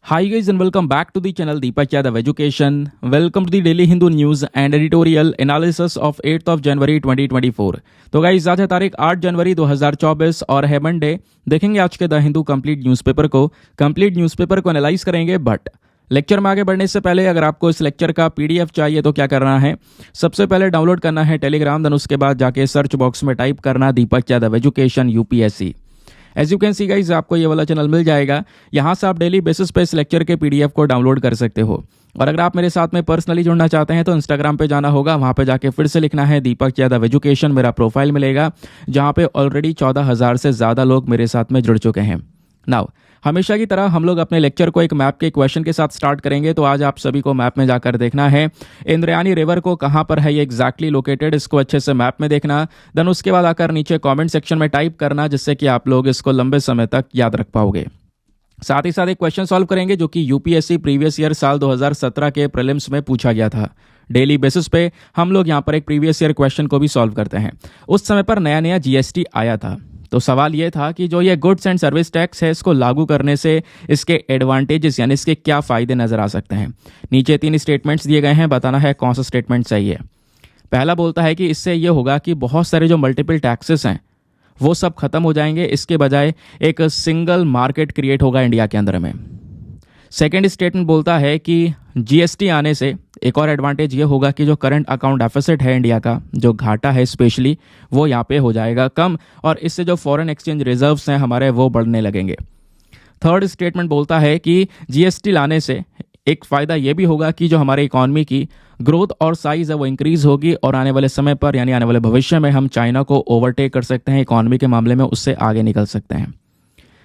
Hi guys and welcome back to the channel Deepak Yadav Education. Welcome to the Daily Hindu News and Editorial Analysis of 8th of January 2024. तो guys आज है तारीख 8 जनवरी 2024 और है Monday. देखेंगे आज के द हिंदू कंप्लीट न्यूज़पेपर को एनालाइज करेंगे। बट लेक्चर में आगे बढ़ने से पहले अगर आपको इस लेक्चर का पीडीएफ चाहिए तो क्या करना है, सबसे पहले डाउनलोड करना है टेलीग्राम, देन उसके बाद जाके सर्च बॉक्स में टाइप करना Deepak Yadav education UPSC. As you can see guys आपको ये वाला चैनल मिल जाएगा। यहाँ से आप डेली बेसिस पे इस लेक्चर के पीडीएफ को डाउनलोड कर सकते हो। और अगर आप मेरे साथ में पर्सनली जुड़ना चाहते हैं तो इंस्टाग्राम पे जाना होगा, वहाँ पे जाके फिर से लिखना है दीपक यादव एजुकेशन, मेरा प्रोफाइल मिलेगा जहाँ पे ऑलरेडी 14,000 से ज़्यादा लोग मेरे साथ में जुड़ चुके हैं। नाउ हमेशा की तरह हम लोग अपने लेक्चर को एक मैप के क्वेश्चन के साथ स्टार्ट करेंगे। तो आज आप सभी को मैप में जाकर देखना है इंद्रायणी रिवर को कहाँ पर है ये एग्जैक्टली लोकेटेड, इसको अच्छे से मैप में देखना। देन उसके बाद आकर नीचे कमेंट सेक्शन में टाइप करना, जिससे कि आप लोग इसको लंबे समय तक याद रख पाओगे। साथ ही साथ एक क्वेश्चन सॉल्व करेंगे जो कि यूपीएससी प्रीवियस ईयर साल 2017 के प्रीलिम्स में पूछा गया था। डेली बेसिस पे हम लोग यहाँ पर एक प्रीवियस ईयर क्वेश्चन को भी सॉल्व करते हैं। उस समय पर नया नया जीएसटी आया था, तो सवाल ये था कि जो ये गुड्स एंड सर्विस टैक्स है, इसको लागू करने से इसके एडवांटेजेस यानी इसके क्या फ़ायदे नज़र आ सकते हैं। नीचे 3 स्टेटमेंट्स दिए गए हैं, बताना है कौन सा स्टेटमेंट सही है। पहला बोलता है कि इससे ये होगा कि बहुत सारे जो मल्टीपल टैक्सेस हैं वो सब खत्म हो जाएंगे, इसके बजाय एक सिंगल मार्केट क्रिएट होगा इंडिया के अंदर में। सेकेंड स्टेटमेंट बोलता है कि जीएसटी आने से एक और एडवांटेज ये होगा कि जो करंट अकाउंट डेफिसिट है इंडिया का, जो घाटा है स्पेशली, वो यहाँ पे हो जाएगा कम, और इससे जो फॉरेन एक्सचेंज रिजर्व्स हैं हमारे वो बढ़ने लगेंगे। थर्ड स्टेटमेंट बोलता है कि जीएसटी लाने से एक फ़ायदा ये भी होगा कि जो हमारे इकॉनमी की ग्रोथ और साइज़ है वो इंक्रीज़ होगी, और आने वाले समय पर यानी आने वाले भविष्य में हम चाइना को ओवरटेक कर सकते हैं इकॉनमी के मामले में, उससे आगे निकल सकते हैं।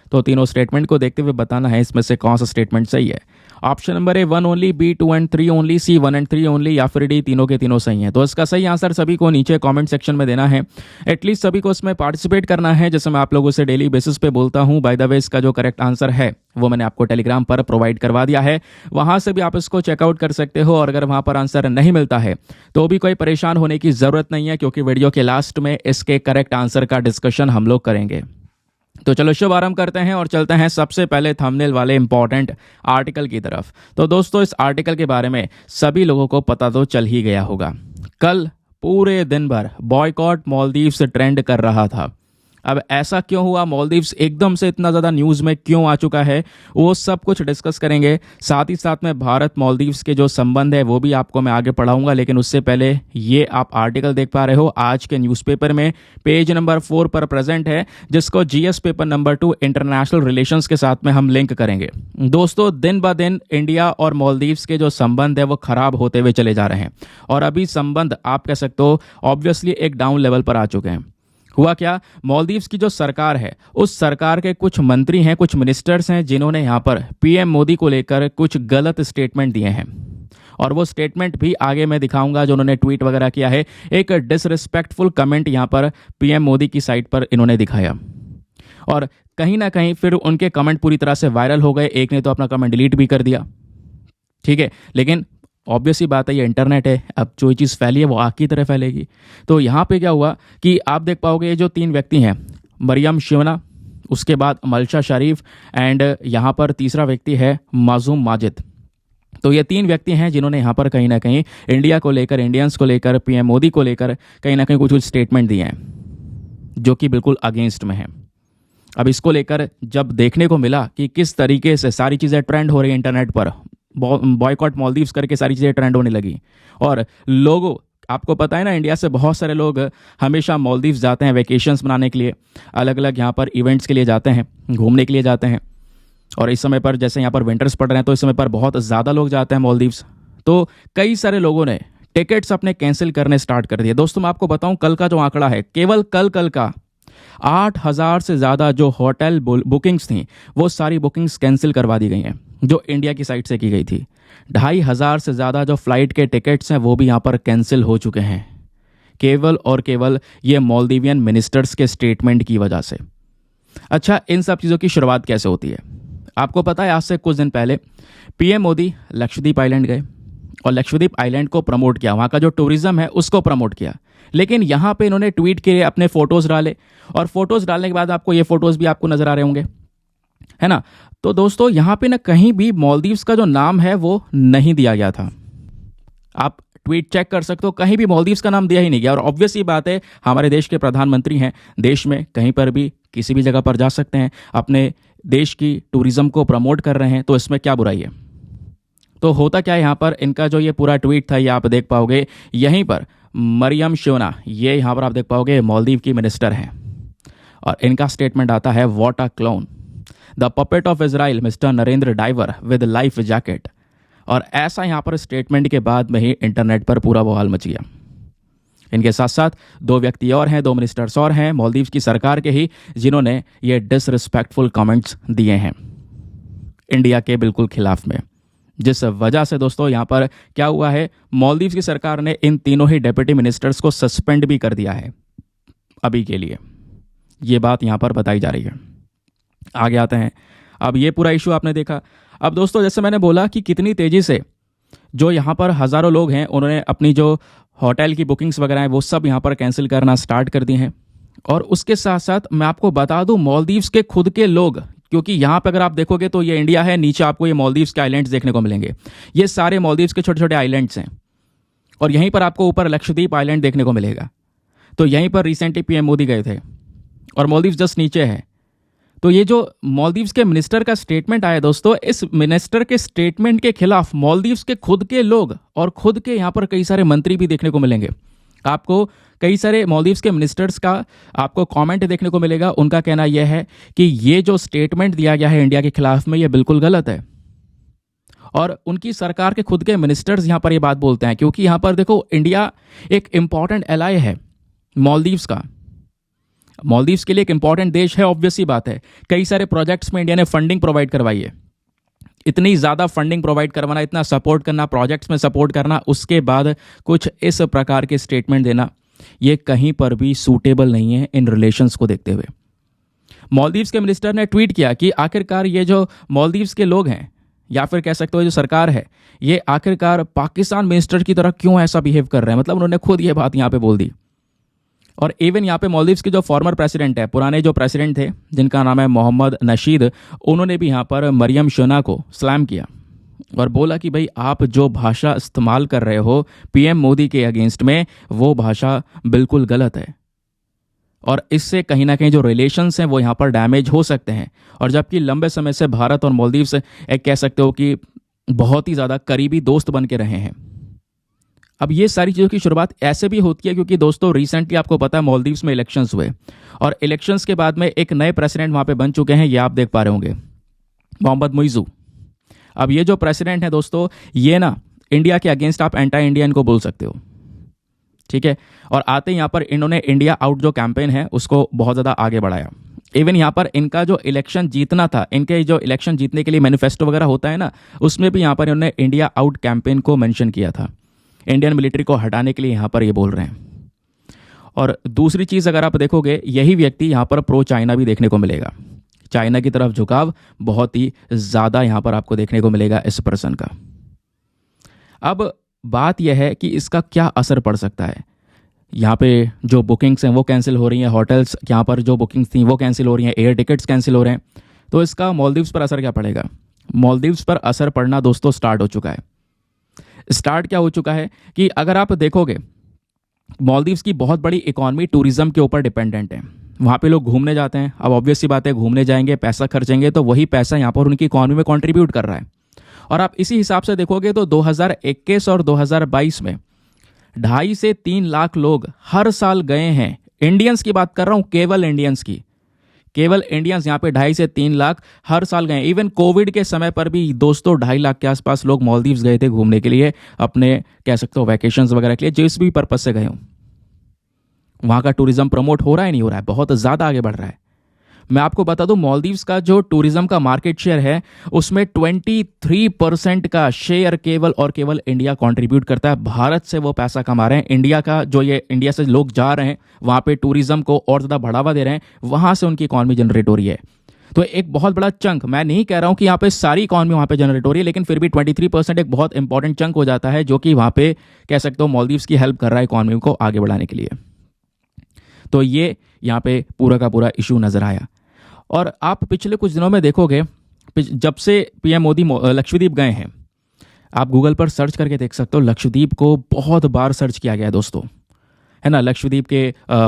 तो तीनों स्टेटमेंट को देखते हुए बताना है इसमें से कौन सा स्टेटमेंट सही है। Option number A 1 only, B 2 and 3 only, C 1 and 3 only, या फिर डी तीनों के तीनों सही हैं। तो इसका सही आंसर सभी को नीचे कमेंट सेक्शन में देना है। एटलीस्ट सभी को इसमें पार्टिसिपेट करना है, जैसे मैं आप लोगों से डेली बेसिस पे बोलता हूँ। बाय द वे इसका जो करेक्ट आंसर है वो मैंने आपको टेलीग्राम पर प्रोवाइड करवा दिया है, वहाँ से भी आप इसको चेकआउट कर सकते हो। और अगर वहाँ पर आंसर नहीं मिलता है तो भी कोई परेशान होने की ज़रूरत नहीं है, क्योंकि वीडियो के लास्ट में इसके करेक्ट आंसर का डिस्कशन हम लोग करेंगे। तो चलो शुभ आरंभ करते हैं और चलते हैं सबसे पहले थंबनेल वाले इंपॉर्टेंट आर्टिकल की तरफ। तो दोस्तों इस आर्टिकल के बारे में सभी लोगों को पता तो चल ही गया होगा। कल पूरे दिन भर बॉयकॉट मालदीव्स ट्रेंड कर रहा था। अब ऐसा क्यों हुआ, मालदीव्स एकदम से इतना ज़्यादा न्यूज़ में क्यों आ चुका है, वो सब कुछ डिस्कस करेंगे। साथ ही साथ में भारत मालदीव्स के जो संबंध है वो भी आपको मैं आगे पढ़ाऊंगा। लेकिन उससे पहले ये आप आर्टिकल देख पा रहे हो आज के न्यूज़पेपर में पेज नंबर 4 पर प्रेजेंट है, जिसको GS paper number 2 international relations के साथ में हम लिंक करेंगे। दोस्तों दिन ब दिन इंडिया और मालदीव्स के जो संबंध है वो खराब होते हुए चले जा रहे हैं, और अभी संबंध आप कह सकते हो ऑब्वियसली एक डाउन लेवल पर आ चुके हैं। हुआ क्या, मालदीव्स की जो सरकार है उस सरकार के कुछ मंत्री हैं, कुछ मिनिस्टर्स हैं, जिन्होंने यहाँ पर पीएम मोदी को लेकर कुछ गलत स्टेटमेंट दिए हैं। और वो स्टेटमेंट भी आगे मैं दिखाऊंगा जो उन्होंने ट्वीट वगैरह किया है। एक डिसरिस्पेक्टफुल कमेंट यहाँ पर पीएम मोदी की साइट पर इन्होंने दिखाया, और कहीं ना कहीं फिर उनके कमेंट पूरी तरह से वायरल हो गए। एक ने तो अपना कमेंट डिलीट भी कर दिया, ठीक है, लेकिन ऑब्वियस ही बात है ये इंटरनेट है, अब जो चीज़ फैली है वो आग की तरह फैलेगी। तो यहाँ पे क्या हुआ कि आप देख पाओगे ये जो 3 व्यक्ति हैं, मरियम शिवना, उसके बाद मल्शा शरीफ, एंड यहाँ पर तीसरा व्यक्ति है मासूम माजिद। तो ये 3 व्यक्ति हैं जिन्होंने यहाँ पर कहीं ना कहीं इंडिया को लेकर, इंडियंस को लेकर, पीएम मोदी को लेकर कहीं ना कहीं कुछ स्टेटमेंट दिए हैं जो कि बिल्कुल अगेंस्ट में है। अब इसको लेकर जब देखने को मिला कि किस तरीके से सारी चीज़ें ट्रेंड हो रही है इंटरनेट पर, बॉयकॉट मालदीव्स करके सारी चीज़ें ट्रेंड होने लगी, और लोगों, आपको पता है ना इंडिया से बहुत सारे लोग हमेशा मालदीव्स जाते हैं वेकेशंस मनाने के लिए, अलग अलग यहाँ पर इवेंट्स के लिए जाते हैं, घूमने के लिए जाते हैं। और इस समय पर जैसे यहाँ पर विंटर्स पड़ रहे हैं तो इस समय पर बहुत ज़्यादा लोग जाते हैं मालदीव्स। तो कई सारे लोगों ने टिकट्स अपने कैंसिल करने स्टार्ट कर दिए। दोस्तों मैं आपको बताऊँ, कल का जो आंकड़ा है, केवल कल का 8,000 से ज़्यादा जो होटल बुकिंग्स थी वो सारी बुकिंग्स कैंसिल करवा दी गई हैं जो इंडिया की साइट से की गई थी। 2,500 से ज़्यादा जो फ्लाइट के टिकट्स हैं वो भी यहाँ पर कैंसिल हो चुके हैं, केवल और केवल ये मालदीवियन मिनिस्टर्स के स्टेटमेंट की वजह से। अच्छा, इन सब चीज़ों की शुरुआत कैसे होती है आपको पता है। आज से कुछ दिन पहले पीएम मोदी लक्षद्वीप आइलैंड गए और लक्षद्वीप आइलैंड को प्रमोट किया, वहाँ का जो टूरिज्म है उसको प्रमोट किया। लेकिन यहाँ पे इन्होंने ट्वीट किए, अपने फ़ोटोज़ डाले, और फोटोज़ डालने के बाद आपको ये फ़ोटोज़ भी आपको नज़र आ रहे होंगे। है ना। तो दोस्तों यहाँ पे ना कहीं भी मालदीव्स का जो नाम है वो नहीं दिया गया था। आप ट्वीट चेक कर सकते हो, कहीं भी मालदीव्स का नाम दिया ही नहीं गया। और ऑब्वियस ही बात है, हमारे देश के प्रधानमंत्री हैं, देश में कहीं पर भी किसी भी जगह पर जा सकते हैं, अपने देश की टूरिज्म को प्रमोट कर रहे हैं, तो इसमें क्या बुराई है। तो होता क्या है यहाँ पर, इनका जो ये पूरा ट्वीट था ये आप देख पाओगे यहीं पर। मरियम शोना, ये यहाँ पर आप देख पाओगे मालदीव की मिनिस्टर हैं, और इनका स्टेटमेंट आता है, what a clown, the puppet of Israel mister Narendra diver with life jacket. और ऐसा यहाँ पर स्टेटमेंट के बाद में ही इंटरनेट पर पूरा बवाल मच गया। इनके साथ साथ दो व्यक्ति और हैं, दो मिनिस्टर्स और हैं मालदीव की सरकार के ही, जिन्होंने ये डिसरिस्पेक्टफुल कमेंट्स दिए हैं इंडिया के बिल्कुल खिलाफ में। जिस वजह से दोस्तों यहाँ पर क्या हुआ है, मालदीव की सरकार ने इन तीनों ही डेप्यूटी मिनिस्टर्स को सस्पेंड भी कर दिया है अभी के लिए। ये बात यहाँ पर बताई जा रही है। आगे आते हैं। अब ये पूरा इशू आपने देखा। अब दोस्तों जैसे मैंने बोला कि कितनी तेज़ी से जो यहाँ पर हज़ारों लोग हैं, उन्होंने अपनी जो होटल की बुकिंग्स वगैरह हैं वो सब यहाँ पर कैंसिल करना स्टार्ट कर दी हैं। और उसके साथ साथ मैं आपको बता दूं, मालदीव्स के खुद के लोग, क्योंकि यहाँ पे अगर आप देखोगे तो ये इंडिया है, नीचे आपको ये मालदीव्स के आइलैंड्स देखने को मिलेंगे। ये सारे मालदीव्स के छोटे छोटे आइलैंड्स हैं, और यहीं पर आपको ऊपर लक्षद्वीप आइलैंड देखने को मिलेगा। तो यहीं पर रिसेंटली पीएम मोदी गए थे, और मालदीव्स जस्ट नीचे है। तो ये जो मालदीव्स के मिनिस्टर का स्टेटमेंट आया दोस्तों, इस मिनिस्टर के स्टेटमेंट के खिलाफ मालदीव्स के खुद के लोग और खुद के यहाँ पर कई सारे मंत्री भी देखने को मिलेंगे आपको। कई सारे मालदीव्स के मिनिस्टर्स का आपको कमेंट देखने को मिलेगा। उनका कहना यह है कि ये जो स्टेटमेंट दिया गया है इंडिया के खिलाफ में, ये बिल्कुल गलत है। और उनकी सरकार के खुद के मिनिस्टर्स यहाँ पर ये बात बोलते हैं, क्योंकि यहाँ पर देखो, इंडिया एक इंपॉर्टेंट एलाय है मालदीव्स का। मालदीव्स के लिए एक इंपॉर्टेंट देश है, ऑब्वियस ही बात है। कई सारे प्रोजेक्ट्स में इंडिया ने फंडिंग प्रोवाइड करवाई है। इतनी ज़्यादा फंडिंग प्रोवाइड करवाना, इतना सपोर्ट करना, प्रोजेक्ट्स में सपोर्ट करना, उसके बाद कुछ इस प्रकार के स्टेटमेंट देना, ये कहीं पर भी सूटेबल नहीं है इन रिलेशंस को देखते हुए। मालदीव्स के मिनिस्टर ने ट्वीट किया कि आखिरकार ये जो मालदीव्स के लोग हैं, या फिर कह सकते हो जो सरकार है, ये आखिरकार पाकिस्तान मिनिस्टर की तरह क्यों ऐसा बिहेव कर रहे हैं। मतलब उन्होंने खुद ये बात यहाँ पे बोल दी। और इवन यहाँ पे मालदीव्स के जो फॉर्मर प्रेसिडेंट है, पुराने जो प्रेसिडेंट थे जिनका नाम है मोहम्मद नशीद, उन्होंने भी यहाँ पर मरियम शोना को सलाम किया और बोला कि भाई आप जो भाषा इस्तेमाल कर रहे हो पीएम मोदी के अगेंस्ट में, वो भाषा बिल्कुल गलत है, और इससे कहीं ना कहीं जो रिलेशंस हैं वो यहाँ पर डैमेज हो सकते हैं। और जबकि लंबे समय से भारत और मालदीव्स एक कह सकते हो कि बहुत ही ज़्यादा करीबी दोस्त बन के रहे हैं। अब ये सारी चीज़ों की शुरुआत ऐसे भी होती है क्योंकि दोस्तों रिसेंटली आपको पता है मालदीव्स में इलेक्शंस हुए, और इलेक्शंस के बाद में एक नए प्रेसिडेंट वहाँ पे बन चुके हैं, ये आप देख पा रहे होंगे, मोहम्मद मुइज़ू। अब ये जो प्रेसिडेंट है दोस्तों, ये ना इंडिया के अगेंस्ट आप एंटी इंडियन को बोल सकते हो, ठीक है। और आते ही यहाँ पर इन्होंने इंडिया आउट जो कैंपेन है उसको बहुत ज़्यादा आगे बढ़ाया। इवन यहाँ पर इनका जो इलेक्शन जीतना था, इनके जो इलेक्शन जीतने के लिए मैनिफेस्टो वगैरह होता है ना, उसमें भी यहाँ पर इन्होंने इंडिया आउट कैंपेन को मेंशन किया था। इंडियन मिलिट्री को हटाने के लिए यहाँ पर ये बोल रहे हैं। और दूसरी चीज़ अगर आप देखोगे, यही व्यक्ति यहाँ पर प्रो चाइना भी देखने को मिलेगा। चाइना की तरफ झुकाव बहुत ही ज़्यादा यहाँ पर आपको देखने को मिलेगा इस पर्सन का। अब बात यह है कि इसका क्या असर पड़ सकता है। यहाँ पे जो बुकिंग्स हैं वो कैंसिल हो रही हैं, होटल्स यहाँ पर जो बुकिंग्स थी वो कैंसिल हो रही हैं, एयर टिकट्स कैंसिल हो रहे हैं। तो इसका मालदीव्स पर असर क्या पड़ेगा। मालदीव्स पर असर पड़ना दोस्तों स्टार्ट हो चुका है। स्टार्ट क्या हो चुका है कि अगर आप देखोगे, मालदीव्स की बहुत बड़ी इकॉनमी टूरिज्म के ऊपर डिपेंडेंट है। वहाँ पे लोग घूमने जाते हैं। अब ऑब्वियस सी बात है, घूमने जाएंगे, पैसा खर्चेंगे, तो वही पैसा यहाँ पर उनकी इकॉनमी में कंट्रीब्यूट कर रहा है। और आप इसी हिसाब से देखोगे तो 2021 और 2022 में 2.5 से 3 लाख लोग हर साल गए हैं। इंडियंस की बात कर रहा हूँ, केवल इंडियंस की, केवल इंडियंस यहाँ पे 2.5 से 3 लाख हर साल गए। इवन कोविड के समय पर भी दोस्तों 2.5 लाख के आसपास लोग मालदीव्स गए थे घूमने के लिए, अपने कह सकते हो वैकेशंस वगैरह के लिए, जिस भी पर्पज से गए हो। वहाँ का टूरिज्म प्रमोट हो रहा है नहीं हो रहा है, बहुत ज़्यादा आगे बढ़ रहा है। मैं आपको बता दूं, मालदीव्स का जो टूरिज्म का मार्केट शेयर है उसमें 23% का शेयर केवल और केवल इंडिया कंट्रीब्यूट करता है। भारत से वो पैसा कमा रहे हैं। इंडिया का जो ये इंडिया से लोग जा रहे हैं वहाँ पे टूरिज्म को और ज़्यादा बढ़ावा दे रहे हैं, वहाँ से उनकी इकॉनमी जनरेट हो रही है। तो एक बहुत बड़ा चंक, मैं नहीं कह रहा हूँ कि यहाँ पे सारी इकॉनमी वहाँ पे जनरेट हो रही है, लेकिन फिर भी 23% एक बहुत इंपॉर्टेंट चंक हो जाता है, जो कि वहाँ पे कह सकते हो मालदीव्स की हेल्प कर रहा है इकॉनमी को आगे बढ़ाने के लिए। तो ये यहाँ पे पूरा का पूरा इशू नजर आया। और आप पिछले कुछ दिनों में देखोगे, जब से पीएम मोदी लक्षद्वीप गए हैं, आप गूगल पर सर्च करके देख सकते हो, लक्षद्वीप को बहुत बार सर्च किया गया है दोस्तों, है ना। लक्षद्वीप के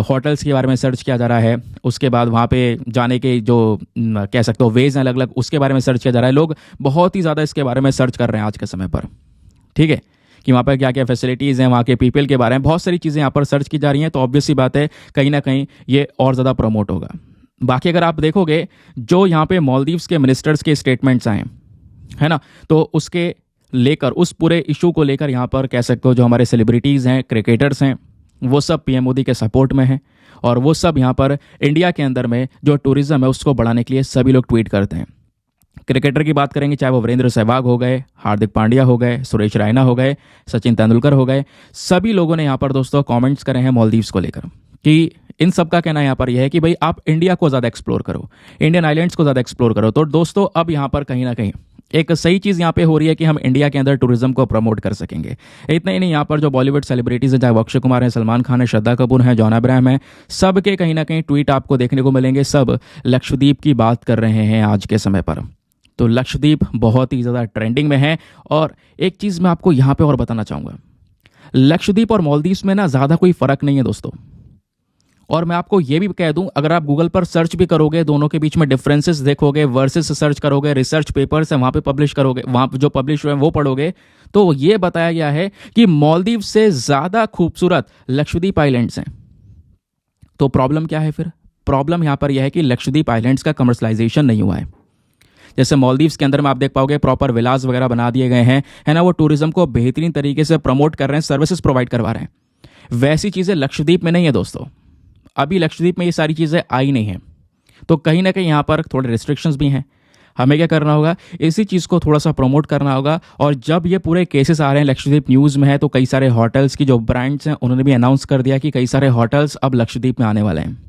होटल्स के बारे में सर्च किया जा रहा है, उसके बाद वहाँ पे जाने के जो कह सकते हो वेज हैं अलग अलग, उसके बारे में सर्च किया जा रहा है। लोग बहुत ही ज़्यादा इसके बारे में सर्च कर रहे हैं आज के समय पर, ठीक है, कि वहाँ पर क्या क्या फैसिलिटीज़ हैं, वहाँ के पीपल के बारे में बहुत सारी चीज़ें यहाँ पर सर्च की जा रही हैं। तो ऑब्वियस सी बात है, कहीं ना कहीं ये और ज़्यादा प्रमोट होगा। बाकी अगर आप देखोगे, जो यहाँ पे मालदीव्स के मिनिस्टर्स के स्टेटमेंट्स आए, है ना, तो उसके लेकर, उस पूरे इशू को लेकर यहाँ पर कह सकते हो जो हमारे सेलिब्रिटीज़ हैं, क्रिकेटर्स हैं, वो सब पीएम मोदी के सपोर्ट में हैं। और वो सब यहाँ पर इंडिया के अंदर में जो टूरिज्म है उसको बढ़ाने के लिए सभी लोग ट्वीट करते हैं। क्रिकेटर की बात करेंगे, चाहे वो वीरेंद्र सहवाग हो गए, हार्दिक पांड्या हो गए, सुरेश रैना हो गए, सचिन तेंदुलकर हो गए, सभी लोगों ने यहाँ पर दोस्तों कमेंट्स करे हैं मालदीव्स को लेकर, कि इन सब का कहना यहाँ पर यह है कि भाई आप इंडिया को ज़्यादा एक्सप्लोर करो, इंडियन आइलैंड्स को ज़्यादा एक्सप्लोर करो। तो दोस्तों अब यहाँ पर कहीं ना कहीं एक सही चीज़ यहाँ पे हो रही है कि हम इंडिया के अंदर टूरिज्म को प्रमोट कर सकेंगे। इतना ही नहीं, यहाँ पर जो बॉलीवुड सेलिब्रिटीज़ हैं, चाहे अक्षय कुमार हैं, सलमान खान है, श्रद्धा कपूर हैं, जॉन अब्राहम हैं, सब के कहीं ना कहीं ट्वीट आपको देखने को मिलेंगे, सब लक्षद्वीप की बात कर रहे हैं आज के समय पर। तो लक्षद्वीप बहुत ही ज़्यादा ट्रेंडिंग में है। और एक चीज़ मैं आपको यहाँ पे और बताना चाहूँगा, लक्षद्वीप और मालदीव्स में ना ज़्यादा कोई फ़र्क नहीं है दोस्तों। और मैं आपको ये भी कह दूं, अगर आप गूगल पर सर्च भी करोगे, दोनों के बीच में डिफरेंसेस देखोगे, वर्सेस सर्च करोगे, रिसर्च पेपर्स हैं वहाँ पे पब्लिश करोगे, वहाँ पे जो पब्लिश हुए हैं वो पढ़ोगे, तो ये बताया गया है कि मालदीव से ज़्यादा खूबसूरत लक्षद्वीप आइलैंड्स हैं। तो प्रॉब्लम क्या है फिर? प्रॉब्लम यहाँ पर यह है कि लक्षद्वीप आइलैंड्स का कमर्शलाइजेशन नहीं हुआ है। जैसे मालदीव्स के अंदर में आप देख पाओगे प्रॉपर विलास वगैरह बना दिए गए हैं, है ना, वो टूरिज्म को बेहतरीन तरीके से प्रमोट कर रहे हैं, सर्विसेज प्रोवाइड करवा रहे हैं। वैसी चीज़ें लक्षद्वीप में नहीं है दोस्तों, अभी लक्षद्वीप में ये सारी चीज़ें आई नहीं हैं। तो कहीं ना कहीं यहाँ पर थोड़े रिस्ट्रिक्शंस भी हैं। हमें क्या करना होगा, इसी चीज़ को थोड़ा सा प्रमोट करना होगा। और जब ये पूरे केसेस आ रहे हैं, लक्षद्वीप न्यूज़ में है, तो कई सारे होटल्स की जो ब्रांड्स हैं उन्होंने भी अनाउंस कर दिया कि कई सारे होटल्स अब लक्षद्वीप में आने वाले हैं।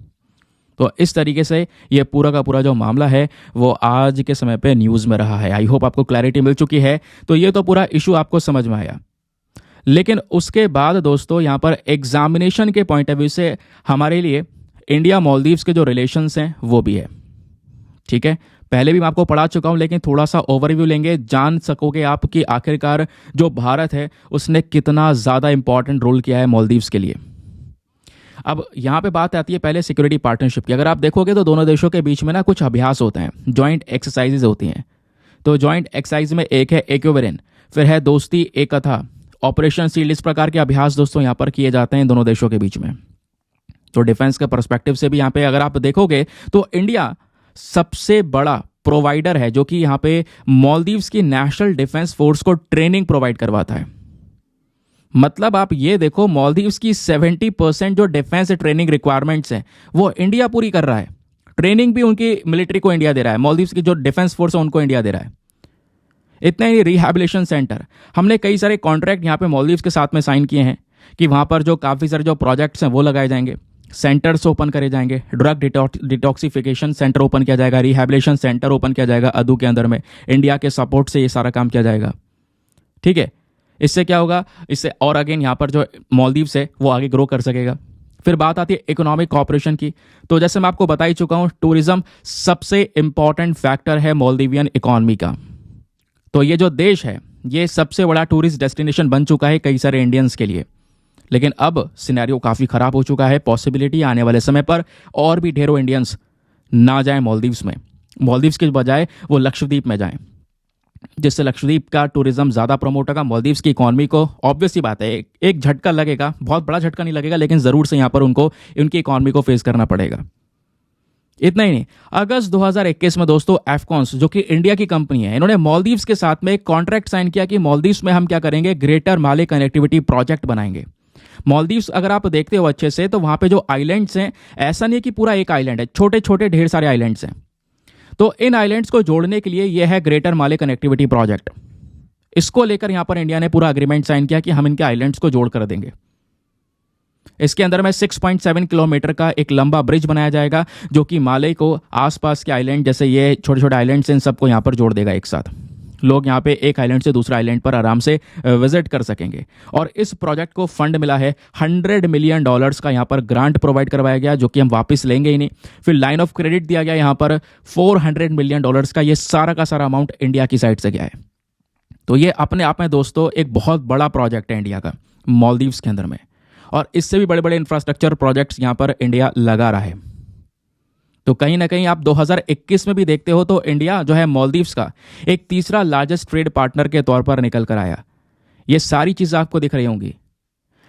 तो इस तरीके से ये पूरा का पूरा जो मामला है वो आज के समय पे न्यूज़ में रहा है। आई होप आपको क्लैरिटी मिल चुकी है। तो ये तो पूरा इशू आपको समझ में आया। लेकिन उसके बाद दोस्तों यहाँ पर एग्जामिनेशन के पॉइंट ऑफ व्यू से हमारे लिए इंडिया मालदीव्स के जो रिलेशंस हैं वो भी है, ठीक है। पहले भी मैं आपको पढ़ा चुका हूँ, लेकिन थोड़ा सा ओवरव्यू लेंगे, जान सकोगे आप कि आखिरकार जो भारत है उसने कितना ज़्यादा इंपॉर्टेंट रोल किया है मालदीव्स के लिए। अब यहाँ पे बात आती है पहले सिक्योरिटी पार्टनरशिप की। अगर आप देखोगे तो दोनों देशों के बीच में ना कुछ अभ्यास होते हैं, जॉइंट एक्सरसाइजेज होती हैं। तो जॉइंट एक्सरसाइज में एक है एक्वेरिन, फिर है दोस्ती एकता, ऑपरेशन शील्ड, इस प्रकार के अभ्यास दोस्तों यहाँ पर किए जाते हैं दोनों देशों के बीच में। तो डिफेंस के पर्सपेक्टिव से भी यहाँ पे अगर आप देखोगे तो इंडिया सबसे बड़ा प्रोवाइडर है जो कि यहाँ पे मालदीव्स की नेशनल डिफेंस फोर्स को ट्रेनिंग प्रोवाइड करवाता है। मतलब आप ये देखो, मालदीव्स की 70% जो डिफेंस ट्रेनिंग रिक्वायरमेंट्स हैं वो इंडिया पूरी कर रहा है। ट्रेनिंग भी उनकी मिलिट्री को इंडिया दे रहा है, मालदीव्स की जो डिफेंस फोर्स है उनको इंडिया दे रहा है। इतना ही, रिहैबिलिटेशन सेंटर, हमने कई सारे कॉन्ट्रैक्ट यहाँ पे मालदीव्स के साथ में साइन किए हैं कि वहाँ पर जो काफ़ी सारे जो प्रोजेक्ट्स हैं वो लगाए जाएंगे, सेंटर्स ओपन करे जाएंगे, ड्रग डिटॉक्सिफिकेशन सेंटर ओपन किया जाएगा, रिहैबिलिटेशन सेंटर ओपन किया जाएगा अदू के अंदर में, इंडिया के सपोर्ट से ये सारा काम किया जाएगा, ठीक है। इससे क्या होगा, इससे और अगेन यहाँ पर जो मालदीव्स है वो आगे ग्रो कर सकेगा। फिर बात आती है इकोनॉमिक कॉपरेशन की। तो जैसे मैं आपको बता ही चुका हूँ, टूरिज्म सबसे इंपॉर्टेंट फैक्टर है मालदीवियन इकोनॉमी का। तो ये जो देश है ये सबसे बड़ा टूरिस्ट डेस्टिनेशन बन चुका है कई सारे इंडियंस के लिए। लेकिन अब सिनेरियो काफ़ी ख़राब हो चुका है, पॉसिबिलिटी आने वाले समय पर और भी ढेरों इंडियंस ना जाएं मालदीव्स में, मालदीव्स के बजाय वो लक्षद्वीप में जाएं, जिससे लक्षद्वीप का टूरिज्म ज़्यादा प्रमोट होगा। मालदीव्स की इकॉनमी को ऑब्वियस सी बात है एक झटका लगेगा, बहुत बड़ा झटका नहीं लगेगा, लेकिन ज़रूर से यहाँ पर उनको उनकी इकॉनमी को फेस करना पड़ेगा। इतना ही नहीं, अगस्त 2021 में दोस्तों एफकॉन्स जो कि इंडिया की कंपनी है, इन्होंने मालदीव्स के साथ में एक कॉन्ट्रैक्ट साइन किया कि मालदीव्स में हम क्या करेंगे, ग्रेटर माले कनेक्टिविटी प्रोजेक्ट बनाएंगे। मालदीव्स अगर आप देखते हो अच्छे से तो वहाँ पे जो आइलैंड्स हैं, ऐसा नहीं कि पूरा एक आइलैंड है, छोटे छोटे ढेर सारे आइलैंड्स हैं। तो इन आइलैंड्स को जोड़ने के लिए यह है ग्रेटर माले कनेक्टिविटी प्रोजेक्ट। इसको लेकर यहाँ पर इंडिया ने पूरा अग्रीमेंट साइन किया कि हम इनके आइलैंड्स को जोड़ कर देंगे। इसके अंदर में 6.7 किलोमीटर का एक लंबा ब्रिज बनाया जाएगा जो कि माले को आसपास के आइलैंड, जैसे ये छोटे छोटे आइलैंड्स हैं, इन सबको यहाँ पर जोड़ देगा एक साथ। लोग यहाँ पे एक आइलैंड से दूसरे आइलैंड पर आराम से विजिट कर सकेंगे। और इस प्रोजेक्ट को फंड मिला है $100 मिलियन का, यहाँ पर ग्रांट प्रोवाइड करवाया गया जो कि हम वापस लेंगे ही नहीं। फिर लाइन ऑफ क्रेडिट दिया गया यहाँ पर $400 मिलियन का, ये सारा का सारा अमाउंट इंडिया की साइड से गया है। तो ये अपने आप में दोस्तों एक बहुत बड़ा प्रोजेक्ट है इंडिया का मालदीव्स के अंदर में, और इससे भी बड़े बड़े इंफ्रास्ट्रक्चर प्रोजेक्ट्स यहाँ पर इंडिया लगा रहा है। तो कहीं ना कहीं आप 2021 में भी देखते हो तो इंडिया जो है मालदीव्स का एक तीसरा लार्जेस्ट ट्रेड पार्टनर के तौर पर निकल कर आया। ये सारी चीज़ें आपको दिख रही होंगी।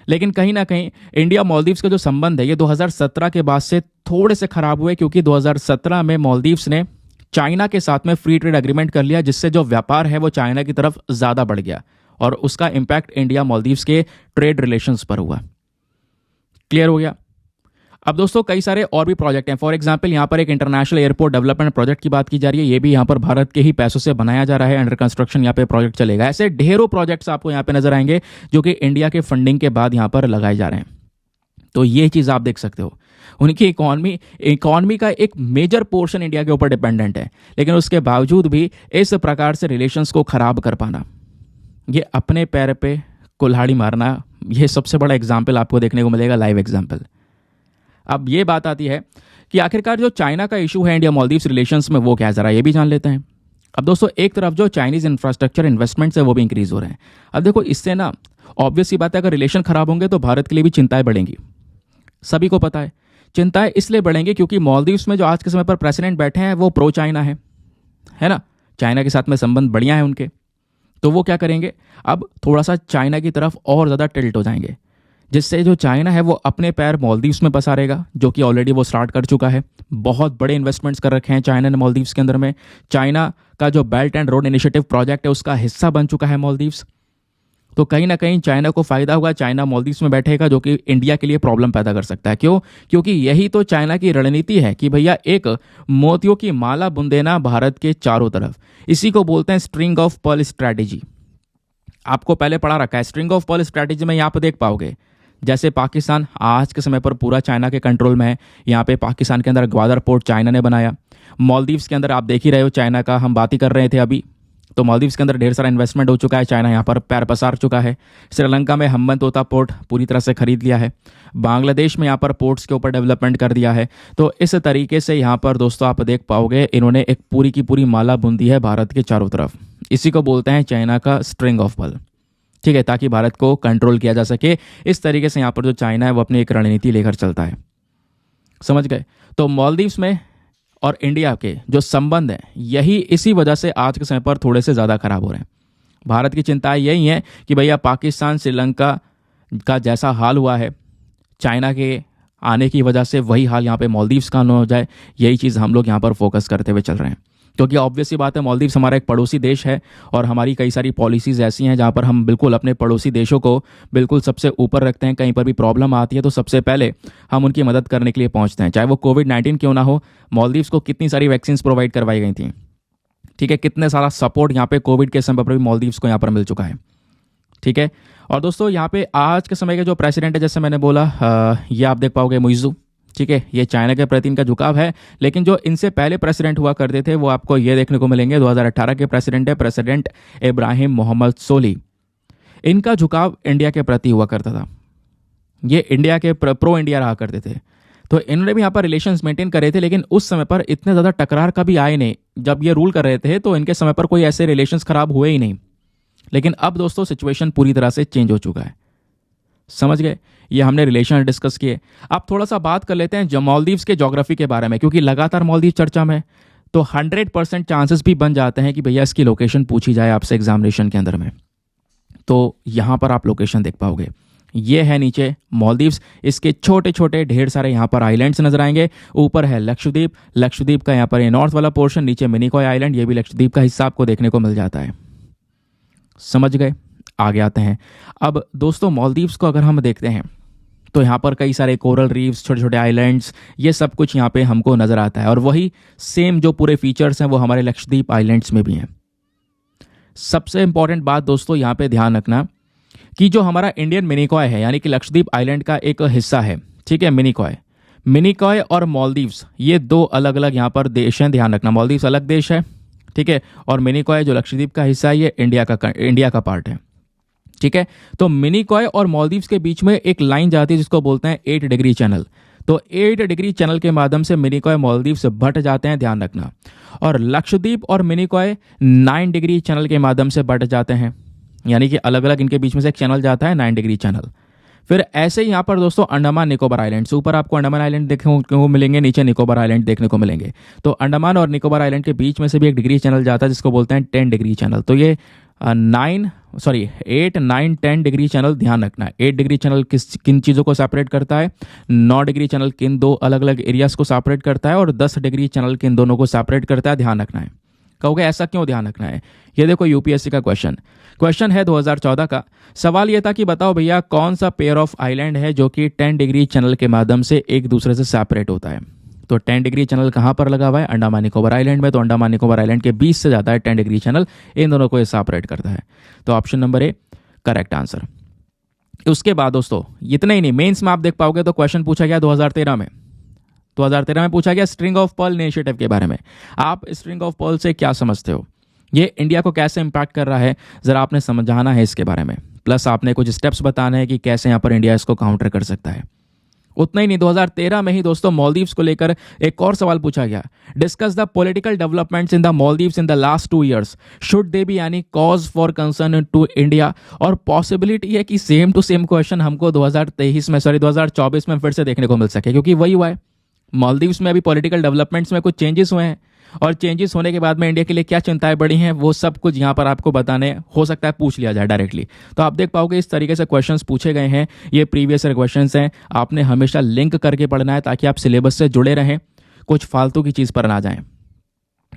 लेकिन कहीं ना कहीं इंडिया मालदीव्स का जो संबंध है ये 2017 के बाद से थोड़े से खराब हुए, क्योंकि 2017 में मालदीव्स ने चाइना के साथ में फ्री ट्रेड एग्रीमेंट कर लिया, जिससे जो व्यापार है वो चाइना की तरफ ज़्यादा बढ़ गया और उसका इम्पैक्ट इंडिया मालदीव्स के ट्रेड रिलेशंस पर हुआ। क्लियर हो गया। अब दोस्तों कई सारे और भी प्रोजेक्ट हैं। फॉर एग्जांपल यहाँ पर एक इंटरनेशनल एयरपोर्ट डेवलपमेंट प्रोजेक्ट की बात की जा रही है, ये भी यहाँ पर भारत के ही पैसों से बनाया जा रहा है, अंडर कंस्ट्रक्शन यहाँ पे प्रोजेक्ट चलेगा। ऐसे ढेरों प्रोजेक्ट्स आपको यहाँ पे नजर आएंगे जो कि इंडिया के फंडिंग के बाद यहाँ पर लगाए जा रहे हैं। तो ये चीज़ आप देख सकते हो, उनकी इकॉनमी का एक मेजर पोर्शन इंडिया के ऊपर डिपेंडेंट है, लेकिन उसके बावजूद भी इस प्रकार से रिलेशंस को खराब कर पाना, ये अपने पैर पे कुल्हाड़ी मारना, ये सबसे बड़ा एग्जाम्पल आपको देखने को मिलेगा, लाइव एग्जाम्पल। अब ये बात आती है कि आखिरकार जो चाइना का इशू है इंडिया मालदीव्स रिलेशंस में वो क्या है, जरा ये भी जान लेते हैं। अब दोस्तों एक तरफ जो चाइनीज इंफ्रास्ट्रक्चर इन्वेस्टमेंट्स है वो भी इंक्रीज हो रहे हैं। अब देखो इससे ना ऑब्वियस सी बात है, अगर रिलेशन खराब होंगे तो भारत के लिए भी चिंताएं बढ़ेंगी। सभी को पता है चिंताएं इसलिए बढ़ेंगी क्योंकि मालदीव्स में जो आज के समय पर प्रेसिडेंट बैठे हैं वो प्रो चाइना है ना, चाइना के साथ में संबंध बढ़िया है उनके। तो वो क्या करेंगे, अब थोड़ा सा चाइना की तरफ और ज़्यादा टिल्ट हो जाएंगे, जिससे जो चाइना है वो अपने पैर मालदीव्स में पसारेगा, जो कि ऑलरेडी वो स्टार्ट कर चुका है। बहुत बड़े इन्वेस्टमेंट्स कर रखे हैं चाइना ने मालदीव्स के अंदर में। चाइना का जो belt and road initiative project है उसका हिस्सा बन चुका है मालदीव्स। तो कहीं ना कहीं चाइना को फायदा होगा, चाइना मालदीव्स में बैठेगा, जो कि इंडिया के लिए प्रॉब्लम पैदा कर सकता है। क्यों? क्योंकि यही तो चाइना की रणनीति है कि भैया एक मोतियों की माला बुन देना भारत के चारों तरफ। इसी को बोलते हैं स्ट्रिंग ऑफ पर्ल स्ट्रैटेजी। आपको पहले पढ़ा रखा है, स्ट्रिंग ऑफ पर्ल स्ट्रैटेजी में यहाँ पर देख पाओगे, जैसे पाकिस्तान आज के समय पर पूरा चाइना के कंट्रोल में है। यहाँ पे पाकिस्तान के अंदर ग्वादर पोर्ट चाइना ने बनाया। मालदीव्स के अंदर आप देख ही रहे हो, चाइना का हम बात ही कर रहे थे अभी, तो मालदीव्स के अंदर ढेर सारा इन्वेस्टमेंट हो चुका है, चाइना यहाँ पर पैर पसार चुका है। श्रीलंका में हम्बनतोता पोर्ट पूरी तरह से खरीद लिया है। बांग्लादेश में यहाँ पर पोर्ट्स के ऊपर डेवलपमेंट कर दिया है। तो इस तरीके से यहाँ पर दोस्तों आप देख पाओगे इन्होंने एक पूरी की पूरी माला बुन दी है भारत के चारों तरफ। इसी को बोलते हैं चाइना का स्ट्रिंग ऑफ पर्ल, ठीक है, ताकि भारत को कंट्रोल किया जा सके। इस तरीके से यहाँ पर जो चाइना है वो अपनी एक रणनीति लेकर चलता है। समझ गए? तो मालदीव्स में और इंडिया के जो संबंध हैं यही इसी वजह से आज के समय पर थोड़े से ज़्यादा खराब हो रहे हैं। भारत की चिंता यही है कि भैया पाकिस्तान श्रीलंका का जैसा हाल हुआ है चाइना के आने की वजह से, वही हाल यहाँ पे मालदीव्स का न हो जाए। यही चीज़ हम लोग यहाँ पर फोकस करते हुए चल रहे हैं, क्योंकि ऑब्वियस ही बात है मालदीव्स हमारा एक पड़ोसी देश है और हमारी कई सारी पॉलिसीज़ ऐसी हैं जहाँ पर हम बिल्कुल अपने पड़ोसी देशों को बिल्कुल सबसे ऊपर रखते हैं। कहीं पर भी प्रॉब्लम आती है तो सबसे पहले हम उनकी मदद करने के लिए पहुँचते हैं, चाहे वो कोविड-19 क्यों ना हो। मालदीव्स को कितनी सारी वैक्सीन प्रोवाइड करवाई गई थी, ठीक है, कितने सारा सपोर्ट यहाँ पे कोविड के समय पर भी मालदीव्स को यहाँ पर मिल चुका है, ठीक है। और दोस्तों यहाँ पे आज के समय के जो प्रेसिडेंट है, जैसे मैंने बोला, ये आप देख पाओगे मुइज़्ज़ू, ठीक है, ये चाइना के प्रति इनका झुकाव है। लेकिन जो इनसे पहले प्रेसिडेंट हुआ करते थे वो आपको ये देखने को मिलेंगे, 2018 के प्रेसिडेंट है प्रेसिडेंट इब्राहिम मोहम्मद सोली। इनका झुकाव इंडिया के प्रति हुआ करता था, ये इंडिया के प्रो इंडिया रहा करते थे। तो इन्होंने भी यहाँ पर रिलेशंस मेंटेन करे थे, लेकिन उस समय पर इतने ज़्यादा टकरार कभी आए नहीं। जब ये रूल कर रहे थे तो इनके समय पर कोई ऐसे रिलेशंस खराब हुए ही नहीं। लेकिन अब दोस्तों सिचुएशन पूरी तरह से चेंज हो चुका है। समझ गए? ये हमने रिलेशन डिस्कस किए। अब थोड़ा सा बात कर लेते हैं मालदीव्स के ज्योग्राफी के बारे में, क्योंकि लगातार मालदीव चर्चा में, तो 100% चांसेस भी बन जाते हैं कि भैया इसकी लोकेशन पूछी जाए आपसे एग्जामिनेशन के अंदर में। तो यहाँ पर आप लोकेशन देख पाओगे, ये है नीचे मालदीव्स, इसके छोटे छोटे ढेर सारे यहाँ पर आइलैंड्स नजर आएंगे। ऊपर है लक्षद्वीप, लक्षद्वीप का यहाँ पर ये नॉर्थ वाला पोर्शन, नीचे मिनिकॉय आइलैंड, ये भी लक्षद्वीप का हिस्सा आपको देखने को मिल जाता है। समझ गए? आगे आते हैं। अब दोस्तों मालदीव्स को अगर हम देखते हैं तो यहाँ पर कई सारे कोरल रीफ्स, छोटे छोटे आइलैंड्स, ये सब कुछ यहाँ पे हमको नज़र आता है। और वही सेम जो पूरे फीचर्स हैं वो हमारे लक्षद्वीप आइलैंड्स में भी हैं। सबसे इंपॉर्टेंट बात दोस्तों यहाँ पे ध्यान रखना कि जो हमारा इंडियन मिनिकॉय है, यानी कि लक्षद्वीप आइलैंड का एक हिस्सा है, ठीक है, मिनिकॉय और मालदीव्स, ये दो अलग अलग यहाँ पर देश हैं। ध्यान रखना, मालदीव्स अलग देश है, ठीक है। और मिनिकॉय जो लक्षद्वीप का हिस्सा है ये इंडिया का पार्ट है, ठीक है। तो मिनिकॉय और मालदीव्स के बीच में एक लाइन जाती है जिसको बोलते हैं 8 डिग्री चैनल। तो 8 डिग्री चैनल के माध्यम से मिनिकॉय मालदीव से बट जाते हैं, ध्यान रखना। और लक्षद्वीप और मिनिकॉय 9 डिग्री चैनल के माध्यम से बट जाते हैं, यानी कि अलग अलग इनके बीच में से एक चैनल जाता है 9 डिग्री चैनल। फिर ऐसे ही यहाँ पर दोस्तों अंडमान निकोबार आइलैंड्स, ऊपर आपको अंडमान आइलैंड देखने को मिलेंगे, नीचे निकोबार आइलैंड देखने को मिलेंगे। तो अंडमान और निकोबार आइलैंड के बीच में से भी एक डिग्री चैनल जाता है जिसको बोलते हैं 10 डिग्री चैनल। तो ये 8, 9, 10 डिग्री चैनल ध्यान रखना है। 8 डिग्री चैनल किन चीज़ों को सेपरेट करता है, 9 डिग्री चैनल किन दो अलग अलग एरियाज को सेपरेट करता है, और 10 डिग्री चैनल किन दोनों को सेपरेट करता है, ध्यान रखना है। कहोगे ऐसा क्यों ध्यान रखना है? ये देखो यूपीएससी का क्वेश्चन है 2014 का। सवाल ये था कि बताओ भैया कौन सा पेयर ऑफ आइलैंड है जो कि 10 डिग्री चैनल के माध्यम से एक दूसरे से सेपरेट होता है। तो 10 डिग्री चैनल कहाँ पर लगा हुआ है? अंडमान निकोबार आइलैंड में। तो अंडमान निकोबार आइलैंड के बीच से जाता है 10 डिग्री चैनल, इन दोनों को ये सेपरेट करता है। तो option number A correct answer. उसके बाद दोस्तों इतना ही नहीं, मेंस में आप देख पाओगे तो क्वेश्चन पूछा गया 2013 में पूछा गया स्ट्रिंग ऑफ पर्ल इनिशिएटिव के बारे में। आप स्ट्रिंग ऑफ पर्ल से क्या समझते हो? ये इंडिया को कैसे इंपैक्ट कर रहा है, जरा आपने समझाना है इसके बारे में। प्लस आपने कुछ स्टेप्स बताने हैं कि कैसे यहाँ पर इंडिया इसको काउंटर कर सकता है। उतना ही नहीं, 2013 में ही दोस्तों मालदीव्स को लेकर एक और सवाल पूछा गया। Discuss the political developments in the Maldives in the last 2 years, should they be any cause for concern to India. और पॉसिबिलिटी है कि सेम टू सेम क्वेश्चन हमको 2024 में फिर से देखने को मिल सके, क्योंकि वही हुआ है। मालदीव्स में अभी पॉलिटिकल डेवलपमेंट्स में कुछ चेंजेस हुए हैं, और चेंजेस होने के बाद में इंडिया के लिए क्या चिंताएं बढ़ी हैं वो सब कुछ यहाँ पर आपको बताने हो सकता है पूछ लिया जाए डायरेक्टली। तो आप देख पाओगे इस तरीके से क्वेश्चंस पूछे गए हैं। ये प्रीवियस ईयर क्वेश्चंस हैं, आपने हमेशा लिंक करके पढ़ना है ताकि आप सिलेबस से जुड़े रहें, कुछ फालतू की चीज़ पर ना जाएं।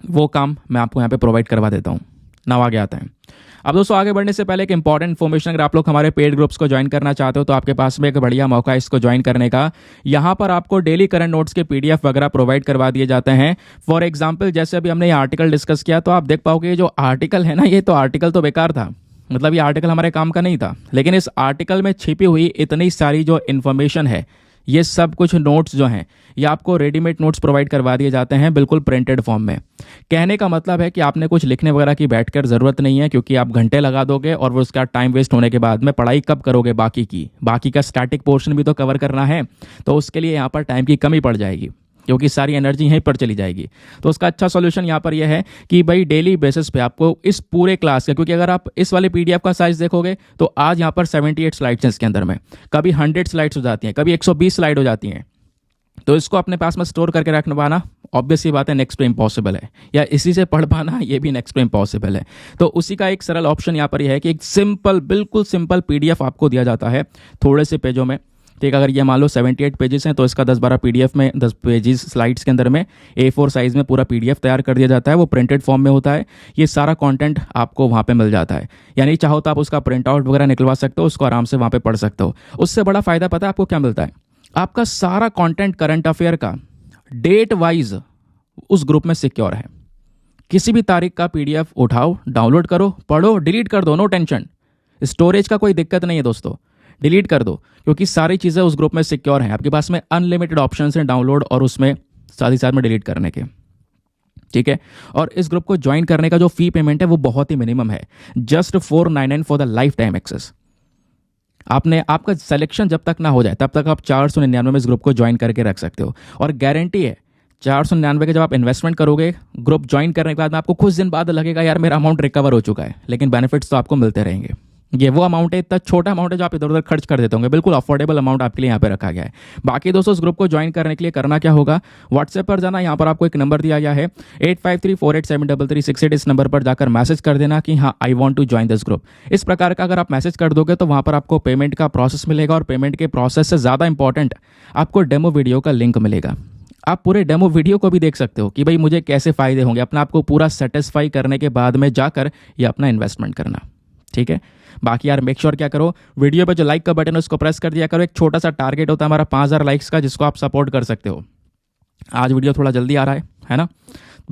वो काम मैं आपको यहाँ पे प्रोवाइड करवा देता हूँ। नाउ आगे आता है। अब दोस्तों आगे बढ़ने से पहले एक इंपॉर्टेंट इन्फॉर्मेशन, अगर आप लोग हमारे पेड ग्रुप्स को ज्वाइन करना चाहते हो तो आपके पास में एक बढ़िया मौका है इसको ज्वाइन करने का। यहाँ पर आपको डेली करंट नोट्स के पीडीएफ वगैरह प्रोवाइड करवा दिए जाते हैं। फॉर एग्जांपल जैसे अभी हमने ये आर्टिकल डिस्कस किया, तो आप देख पाओगे ये जो आर्टिकल है ना, ये तो आर्टिकल तो बेकार था, मतलब ये आर्टिकल हमारे काम का नहीं था, लेकिन इस आर्टिकल में छिपी हुई इतनी सारी जो इन्फॉर्मेशन है, ये सब कुछ नोट्स जो हैं ये आपको रेडीमेड नोट्स प्रोवाइड करवा दिए जाते हैं बिल्कुल प्रिंटेड फॉर्म में। कहने का मतलब है कि आपने कुछ लिखने वगैरह की बैठकर ज़रूरत नहीं है, क्योंकि आप घंटे लगा दोगे और वो उसका टाइम वेस्ट होने के बाद में पढ़ाई कब करोगे? बाकी का स्टैटिक पोर्शन भी तो कवर करना है, तो उसके लिए यहाँ पर टाइम की कमी पड़ जाएगी, क्योंकि सारी एनर्जी यहीं पर चली जाएगी। तो उसका अच्छा सॉल्यूशन यहाँ पर यह है कि भाई डेली बेसिस पे आपको इस पूरे क्लास का, क्योंकि अगर आप इस वाले पीडीएफ का साइज देखोगे तो आज यहाँ पर 78 स्लाइड्स हैं इसके अंदर में, कभी 100 स्लाइड्स हो जाती हैं, कभी 120 स्लाइड हो जाती हैं। तो इसको अपने पास में स्टोर करके रख पाना ऑब्वियस ही बात है नेक्स्ट टू इम्पॉसिबल है, या इसी से पढ़ पाना ये भी नेक्स्ट टू इम्पॉसिबल है। तो उसी का एक सरल ऑप्शन यहाँ पर यह है कि एक बिल्कुल सिंपल पीडीएफ आपको दिया जाता है थोड़े से पेजों में। ठीक, अगर ये मान लो 78 पेजेस हैं तो इसका 10-12 पीडीएफ में 10 पेजेस स्लाइड्स के अंदर में A4 साइज़ में पूरा पीडीएफ तैयार कर दिया जाता है। वो प्रिंटेड फॉर्म में होता है, ये सारा कंटेंट आपको वहाँ पे मिल जाता है। यानी चाहो तो आप उसका प्रिंट आउट वगैरह निकलवा सकते हो, उसको आराम से वहाँ पे पढ़ सकते हो। उससे बड़ा फ़ायदा पता है आपको क्या मिलता है? आपका सारा कंटेंट करंट अफेयर का डेट वाइज उस ग्रुप में सिक्योर है। किसी भी तारीख का पीडीएफ उठाओ, डाउनलोड करो, पढ़ो, डिलीट कर दो, नो टेंशन। स्टोरेज का कोई दिक्कत नहीं है दोस्तों, डिलीट कर दो, क्योंकि सारी चीज़ें उस ग्रुप में सिक्योर हैं। आपके पास में अनलिमिटेड ऑप्शंस हैं डाउनलोड और उसमें साथ ही साथ में डिलीट करने के। ठीक है, और इस ग्रुप को ज्वाइन करने का जो फी पेमेंट है वो बहुत ही मिनिमम है, just 499 for the life time access. आपका सिलेक्शन जब तक ना हो जाए तब तक आप 499 में इस ग्रुप को ज्वाइन करके रख सकते हो। और गारंटी है 499 के जब आप इन्वेस्टमेंट करोगे ग्रुप ज्वाइन करने के बाद में आपको कुछ दिन बाद लगेगा यार मेरा अमाउंट रिकवर हो चुका है, लेकिन बेनिफिट्स तो आपको मिलते रहेंगे। ये वो अमाउंट है, इतना छोटा अमाउंट है जो आप इधर उधर खर्च कर देते होंगे, बिल्कुल अफोर्डेबल अमाउंट आपके लिए यहाँ पे रखा गया है। बाकी दोस्तों इस ग्रुप को ज्वाइन करने के लिए करना क्या होगा? व्हाट्सएप पर जाना, यहाँ पर आपको एक नंबर दिया गया है 8534873368। इस नंबर पर जाकर मैसेज कर देना कि हाँ I want to join this group. इस प्रकार का अगर आप मैसेज कर दोगे तो वहाँ पर आपको पेमेंट का प्रोसेस मिलेगा, और पेमेंट के प्रोसेस से ज़्यादा इंपॉर्टेंट आपको डेमो वीडियो का लिंक मिलेगा। आप पूरे डेमो वीडियो को भी देख सकते हो कि भाई मुझे कैसे फ़ायदे होंगे, अपना आपको पूरा सेटिस्फाई करने के बाद में जाकर ये अपना इन्वेस्टमेंट करना। ठीक है, बाकी यार मेक श्योर क्या करो, वीडियो पे जो लाइक का बटन है उसको प्रेस कर दिया करो। एक छोटा सा टारगेट होता है हमारा 5000 लाइक्स का, जिसको आप सपोर्ट कर सकते हो। आज वीडियो थोड़ा जल्दी आ रहा है ना।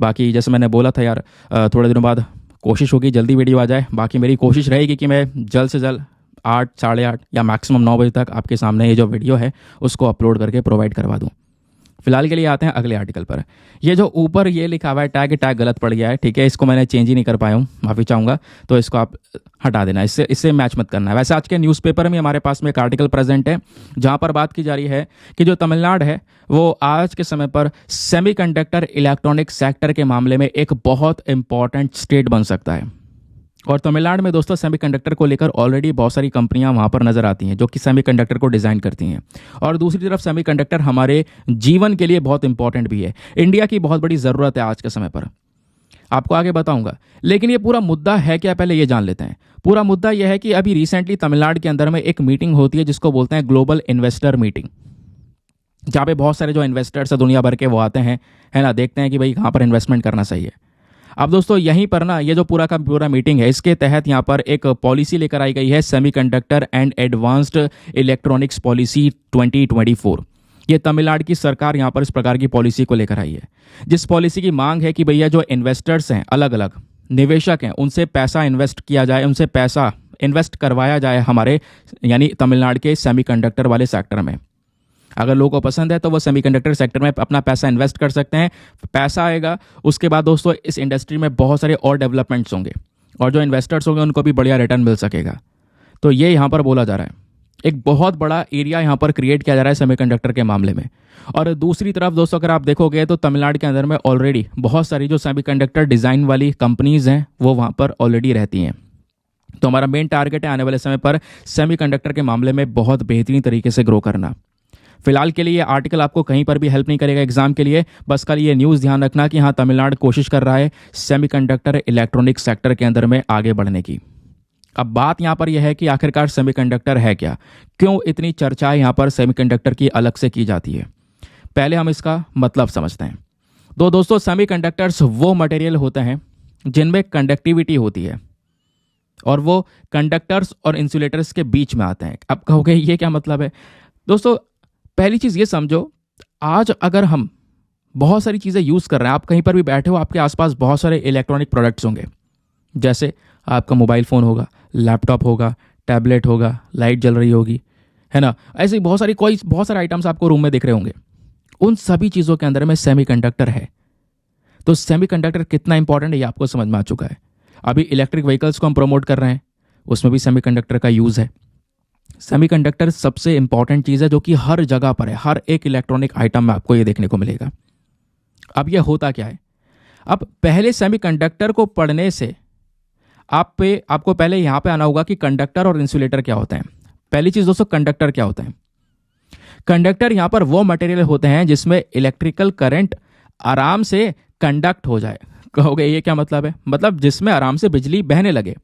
बाकी जैसे मैंने बोला था यार, थोड़े दिनों बाद कोशिश होगी जल्दी वीडियो आ जाए। बाकी मेरी कोशिश रहेगी कि मैं जल्द से जल्द 8, 8:30 या मैक्सिमम 9 बजे तक आपके सामने ये जो वीडियो है उसको अपलोड करके प्रोवाइड करवा दूँ। फिलहाल के लिए आते हैं अगले आर्टिकल पर। ये जो ऊपर ये लिखा हुआ है टैग गलत पड़ गया है, ठीक है, इसको मैंने चेंज ही नहीं कर पाया हूँ, माफ़ी चाहूँगा, तो इसको आप हटा देना, इससे इससे मैच मत करना है। वैसे आज के न्यूज़पेपर में हमारे पास में एक आर्टिकल प्रेजेंट है जहाँ पर बात की जा रही है कि जो तमिलनाडु है वो आज के समय पर सेमीकंडक्टर इलेक्ट्रॉनिक सेक्टर के मामले में एक बहुत इंपॉर्टेंट स्टेट बन सकता है। और तमिलनाडु में दोस्तों सेमीकंडक्टर को लेकर ऑलरेडी बहुत सारी कंपनियां वहां पर नजर आती हैं जो कि सेमीकंडक्टर को डिज़ाइन करती हैं। और दूसरी तरफ सेमीकंडक्टर हमारे जीवन के लिए बहुत इंपॉर्टेंट भी है, इंडिया की बहुत बड़ी ज़रूरत है आज के समय पर, आपको आगे बताऊंगा। लेकिन ये पूरा मुद्दा है क्या, पहले ये जान लेते हैं। पूरा मुद्दा यह है कि अभी रिसेंटली तमिलनाडु के अंदर में एक मीटिंग होती है जिसको बोलते हैं ग्लोबल इन्वेस्टर मीटिंग, जहाँ पे बहुत सारे जो इन्वेस्टर्स है दुनिया भर के वो आते हैं, है ना, देखते हैं कि भाई कहाँ पर इन्वेस्टमेंट करना सही है। अब दोस्तों यहीं पर ना ये जो पूरा का पूरा मीटिंग है, इसके तहत यहाँ पर एक पॉलिसी लेकर आई गई है, semiconductor and advanced electronics policy 2024। ये तमिलनाडु की सरकार यहाँ पर इस प्रकार की पॉलिसी को लेकर आई है, जिस पॉलिसी की मांग है कि भैया जो इन्वेस्टर्स हैं, अलग अलग निवेशक हैं, उनसे पैसा इन्वेस्ट किया जाए, उनसे पैसा इन्वेस्ट करवाया जाए हमारे यानी तमिलनाडु के सेमीकंडक्टर वाले सेक्टर में। अगर लोगों को पसंद है तो वो सेमीकंडक्टर सेक्टर में अपना पैसा इन्वेस्ट कर सकते हैं, पैसा आएगा, उसके बाद दोस्तों इस इंडस्ट्री में बहुत सारे और डेवलपमेंट्स होंगे और जो इन्वेस्टर्स होंगे उनको भी बढ़िया रिटर्न मिल सकेगा। तो ये यहाँ पर बोला जा रहा है, एक बहुत बड़ा एरिया यहाँ पर क्रिएट किया जा रहा है सेमीकंडक्टर के मामले में। और दूसरी तरफ दोस्तों अगर आप देखोगे तो तमिलनाडु के अंदर में ऑलरेडी बहुत सारी जो सेमीकंडक्टर डिज़ाइन वाली कंपनीज हैं वो वहाँ पर ऑलरेडी रहती हैं। तो हमारा मेन टारगेट है आने वाले समय पर सेमीकंडक्टर के मामले में बहुत बेहतरीन तरीके से ग्रो करना। फिलहाल के लिए ये आर्टिकल आपको कहीं पर भी हेल्प नहीं करेगा एग्जाम के लिए, बस कल ये न्यूज़ ध्यान रखना कि हाँ तमिलनाडु कोशिश कर रहा है सेमीकंडक्टर इलेक्ट्रॉनिक सेक्टर के अंदर में आगे बढ़ने की। अब बात यहाँ पर यह है कि आखिरकार सेमीकंडक्टर है क्या, क्यों इतनी चर्चा यहाँ पर सेमीकंडक्टर की अलग से की जाती है। पहले हम इसका मतलब समझते हैं। तो दोस्तों सेमीकंडक्टर्स वो मटेरियल होते हैं जिनमें कंडक्टिविटी होती है और वो कंडक्टर्स और इंसुलेटर्स के बीच में आते हैं। अब कहोगे ये क्या मतलब है। दोस्तों पहली चीज़ ये समझो, आज अगर हम बहुत सारी चीज़ें यूज़ कर रहे हैं, आप कहीं पर भी बैठे हो आपके आसपास बहुत सारे इलेक्ट्रॉनिक प्रोडक्ट्स होंगे, जैसे आपका मोबाइल फ़ोन होगा, लैपटॉप होगा, टैबलेट होगा, लाइट जल रही होगी, है ना, ऐसे ही बहुत सारे आइटम्स आपको रूम में दिख रहे होंगे। उन सभी चीज़ों के अंदर में सेमीकंडक्टर है। तो सेमीकंडक्टर कितना इंपॉर्टेंट है ये आपको समझ में आ चुका है। अभी इलेक्ट्रिक व्हीकल्स को हम प्रमोट कर रहे हैं, उसमें भी सेमीकंडक्टर का यूज़ है। सेमीकंडक्टर सबसे इंपॉर्टेंट चीज़ है जो कि हर जगह पर है, हर एक इलेक्ट्रॉनिक आइटम में आपको ये देखने को मिलेगा। अब ये होता क्या है, अब पहले सेमीकंडक्टर को पढ़ने से आपको पहले यहाँ पे आना होगा कि कंडक्टर और इंसुलेटर क्या होते हैं। पहली चीज़ दोस्तों, कंडक्टर क्या होते हैं। कंडक्टर यहाँ पर वो मटेरियल होते हैं जिसमें इलेक्ट्रिकल करंट आराम से कंडक्ट हो जाए। कहोगे ये क्या मतलब है, मतलब जिसमें आराम से बिजली बहने लगे।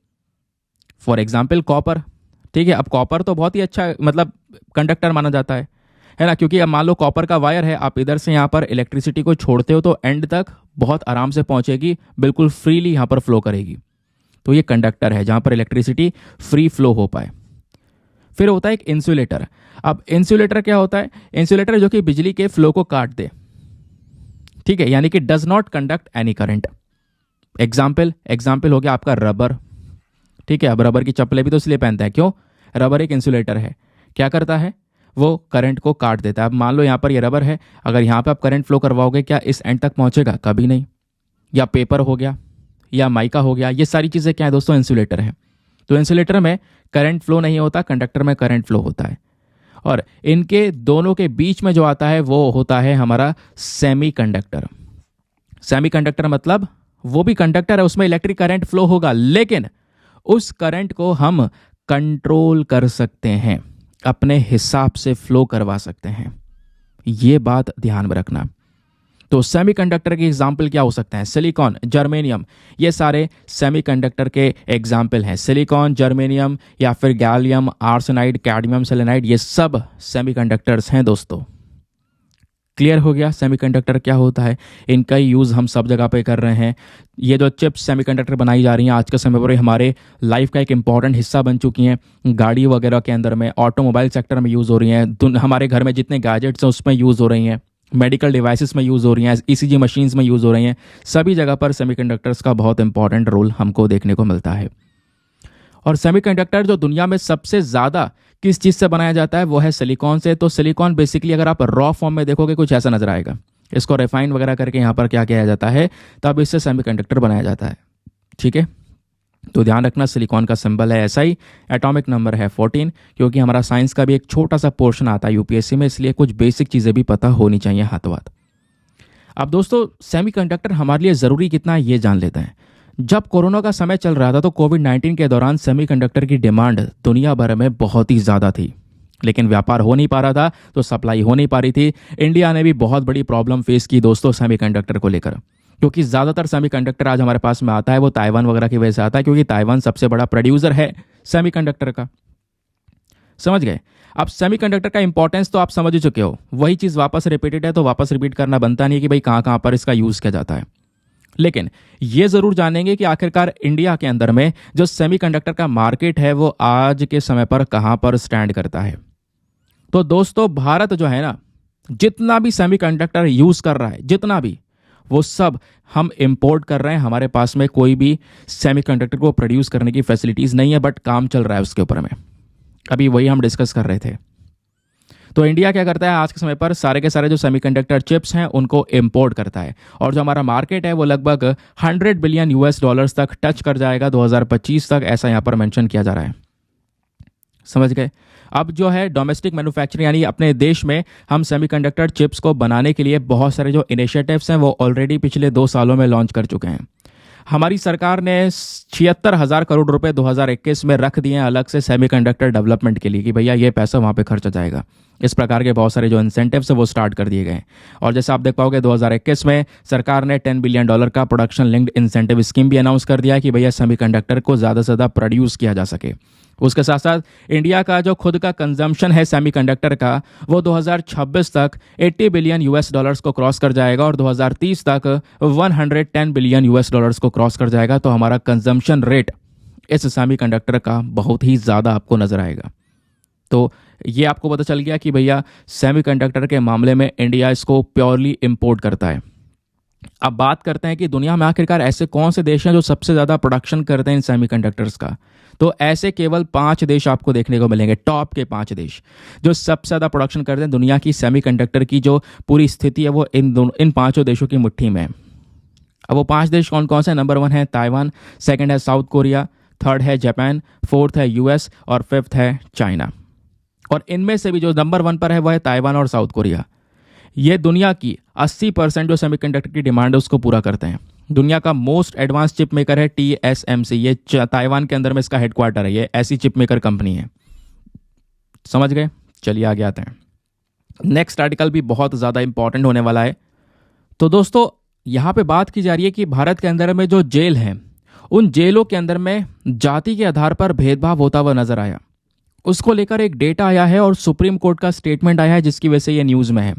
फॉर एग्जाम्पल कॉपर, ठीक है। अब कॉपर तो बहुत ही अच्छा मतलब कंडक्टर माना जाता है ना, क्योंकि अब मान लो कॉपर का वायर है, आप इधर से यहाँ पर इलेक्ट्रिसिटी को छोड़ते हो तो एंड तक बहुत आराम से पहुँचेगी, बिल्कुल फ्रीली यहाँ पर फ्लो करेगी। तो ये कंडक्टर है जहाँ पर इलेक्ट्रिसिटी फ्री फ्लो हो पाए। फिर होता है एक इंसुलेटर। अब इंसुलेटर क्या होता है, इंसुलेटर जो कि बिजली के फ्लो को काट दे, ठीक है, यानी कि does not conduct any current. Example हो गया आपका रबर, ठीक है। अब रबर की चप्पलें भी तो इसलिए पहनते हैं, क्यों, रबर एक इंसुलेटर है, क्या करता है, वो करंट को काट देता है। अब मान लो यहाँ पर ये रबर है, अगर यहाँ पे आप करंट फ्लो करवाओगे क्या इस एंड तक पहुँचेगा, कभी नहीं। या पेपर हो गया या माइका हो गया, ये सारी चीज़ें क्या है दोस्तों, इंसुलेटर है। तो इंसुलेटर में करंट फ्लो नहीं होता, कंडक्टर में करंट फ्लो होता है। और इनके दोनों के बीच में जो आता है वो होता है हमारा सेमीकंडक्टर। सेमीकंडक्टर मतलब वो भी कंडक्टर है, उसमें इलेक्ट्रिक करंट फ्लो होगा, लेकिन उस करंट को हम कंट्रोल कर सकते हैं, अपने हिसाब से फ्लो करवा सकते हैं। ये बात ध्यान में रखना। तो सेमीकंडक्टर के एग्जाम्पल क्या हो सकते हैं, सिलिकॉन, जर्मेनियम, ये सारे सेमीकंडक्टर के एग्जाम्पल हैं। सिलिकॉन, जर्मेनियम या फिर गैलियम आर्सेनाइड, कैडमियम सेलेनाइड, ये सब सेमीकंडक्टर्स हैं दोस्तों। क्लियर हो गया सेमीकंडक्टर क्या होता है, इनका यूज़ हम सब जगह पे कर रहे हैं। ये जो चिप्स सेमीकंडक्टर बनाई जा रही हैं आज के समय पर हमारे लाइफ का एक इंपॉर्टेंट हिस्सा बन चुकी हैं। गाड़ी वगैरह के अंदर में, ऑटोमोबाइल सेक्टर में यूज़ हो रही हैं, हमारे घर में जितने गैजेट्स हैं उसमें यूज़ हो रही हैं, मेडिकल डिवाइसेस में यूज़ हो रही हैं, ईसीजी मशीन्स में यूज़ हो रही हैं। सभी जगह पर सेमीकंडक्टर्स का बहुत इंपॉर्टेंट रोल हमको देखने को मिलता है। और सेमीकंडक्टर जो दुनिया में सबसे ज़्यादा किस चीज़ से बनाया जाता है वो है सिलिकॉन से। तो सिलिकॉन बेसिकली अगर आप रॉ फॉर्म में देखोगे कुछ ऐसा नजर आएगा। इसको रिफाइन वगैरह करके यहाँ पर क्या किया जाता है, तब इससे सेमीकंडक्टर बनाया जाता है। ठीक है, तो ध्यान रखना सिलिकॉन का सिंबल है SI, एटॉमिक नंबर है 14, क्योंकि हमारा साइंस का भी एक छोटा सा पोर्शन आता है यूपीएससी में, इसलिए कुछ बेसिक चीज़ें भी पता होनी चाहिए हाथों हाथ। अब दोस्तों सेमीकंडक्टर हमारे लिए ज़रूरी कितना है ये जान लेते हैं। जब कोरोना का समय चल रहा था तो कोविड-19 के दौरान सेमीकंडक्टर की डिमांड दुनिया भर में बहुत ही ज़्यादा थी, लेकिन व्यापार हो नहीं पा रहा था तो सप्लाई हो नहीं पा रही थी। इंडिया ने भी बहुत बड़ी प्रॉब्लम फेस की दोस्तों सेमीकंडक्टर को लेकर, क्योंकि ज़्यादातर सेमीकंडक्टर आज हमारे पास में आता है वो ताइवान वगैरह की वजह से आता है, क्योंकि ताइवान सबसे बड़ा प्रोड्यूसर है सेमीकंडक्टर का। समझ गए? अब सेमीकंडक्टर का इंपॉर्टेंस तो आप समझ ही चुके हो, वही चीज़ वापस रिपीटेड है तो वापस रिपीट करना बनता नहीं कि भाई कहाँ कहाँ पर इसका यूज़ किया जाता है। लेकिन ये ज़रूर जानेंगे कि आखिरकार इंडिया के अंदर में जो सेमीकंडक्टर का मार्केट है वो आज के समय पर कहाँ पर स्टैंड करता है। तो दोस्तों भारत जो है ना, जितना भी सेमीकंडक्टर यूज़ कर रहा है, जितना भी, वो सब हम इंपोर्ट कर रहे हैं। हमारे पास में कोई भी सेमीकंडक्टर को प्रोड्यूस करने की फैसिलिटीज़ नहीं है, बट काम चल रहा है उसके ऊपर में। अभी वही हम डिस्कस कर रहे थे। तो इंडिया क्या करता है आज के समय पर, सारे के सारे जो सेमीकंडक्टर चिप्स हैं उनको इंपोर्ट करता है, और जो हमारा मार्केट है वो लगभग 100 बिलियन US डॉलर्स तक टच कर जाएगा 2025 तक, ऐसा यहाँ पर मेंशन किया जा रहा है। समझ गए? अब जो है डोमेस्टिक मैन्युफैक्चरिंग, यानी अपने देश में हम सेमीकंडक्टर चिप्स को बनाने के लिए बहुत सारे जो इनिशिएटिव्स हैं वो ऑलरेडी पिछले 2 सालों में लॉन्च कर चुके हैं। हमारी सरकार ने 76,000 करोड़ रुपए 2021 में रख दिए हैं अलग से सेमीकंडक्टर डेवलपमेंट के लिए, कि भैया ये पैसा वहाँ पे खर्चा जाएगा। इस प्रकार के बहुत सारे जो इंसेंटिव्स है वो स्टार्ट कर दिए गए। और जैसे आप देख पाओगे 2021 में सरकार ने $10 बिलियन का प्रोडक्शन लिंक्ड इंसेंटिव स्कीम भी अनाउंस कर दिया है कि भैया सेमीकंडक्टर को ज़्यादा से ज़्यादा प्रोड्यूस किया जा सके। उसके साथ साथ इंडिया का जो खुद का कंजम्पशन है सेमीकंडक्टर का, वो 2026 तक $80 बिलियन को क्रॉस कर जाएगा, और 2030 तक $110 बिलियन को क्रॉस कर जाएगा। तो हमारा कंजम्पशन रेट इस सेमीकंडक्टर का बहुत ही ज़्यादा आपको नजर आएगा। तो ये आपको पता चल गया कि भैया सेमीकंडक्टर के मामले में इंडिया इसको प्योरली इंपोर्ट करता है। अब बात करते हैं कि दुनिया में आखिरकार ऐसे कौन से देश हैं जो सबसे ज़्यादा प्रोडक्शन करते हैं इन सेमीकंडक्टर्स का। तो ऐसे केवल 5 देश आपको देखने को मिलेंगे, टॉप के 5 देश जो सबसे ज़्यादा प्रोडक्शन करते हैं। दुनिया की सेमीकंडक्टर की जो पूरी स्थिति है वो इन 5 देशों की मुट्ठी में है। अब वो 5 देश कौन कौन से? नंबर 1 है ताइवान, सेकंड है साउथ कोरिया, थर्ड है जापान, फोर्थ है US और फिफ्थ है चाइना। और इनमें से भी जो नंबर 1 पर है वो है ताइवान और साउथ कोरिया। ये दुनिया की 80% जो सेमीकंडक्टर की डिमांड है उसको पूरा करते हैं। दुनिया का मोस्ट एडवांस चिप मेकर है TSMC, ये ताइवान के अंदर में इसका हेडक्वार्टर है। ये ऐसी चिप मेकर कंपनी है। समझ गए? चलिए आगे आते हैं। नेक्स्ट आर्टिकल भी बहुत ज़्यादा इंपॉर्टेंट होने वाला है। तो दोस्तों यहाँ पे बात की जा रही है कि भारत के अंदर में जो जेल हैं, उन जेलों के अंदर में जाति के आधार पर भेदभाव होता हुआ नजर आया। उसको लेकर एक डेटा आया है और सुप्रीम कोर्ट का स्टेटमेंट आया है, जिसकी वजह से ये न्यूज़ में है।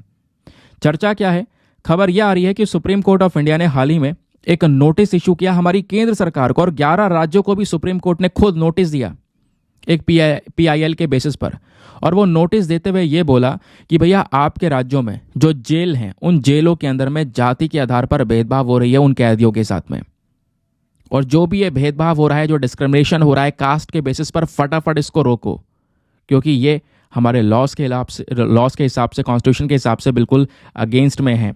चर्चा क्या है? खबर यह आ रही है कि सुप्रीम कोर्ट ऑफ इंडिया ने हाल ही में एक नोटिस इशू किया हमारी केंद्र सरकार को, और 11 राज्यों को भी सुप्रीम कोर्ट ने खुद नोटिस दिया एक PIL के बेसिस पर। और वो नोटिस देते हुए ये बोला कि भैया आपके राज्यों में जो जेल हैं, उन जेलों के अंदर में जाति के आधार पर भेदभाव हो रही है उन कैदियों के साथ में। और जो भी ये भेदभाव हो रहा है, जो डिस्क्रिमिनेशन हो रहा है कास्ट के बेसिस पर, फटाफट इसको रोको, क्योंकि ये हमारे लॉज के हिसाब से, कॉन्स्टिट्यूशन के हिसाब से बिल्कुल अगेंस्ट में है।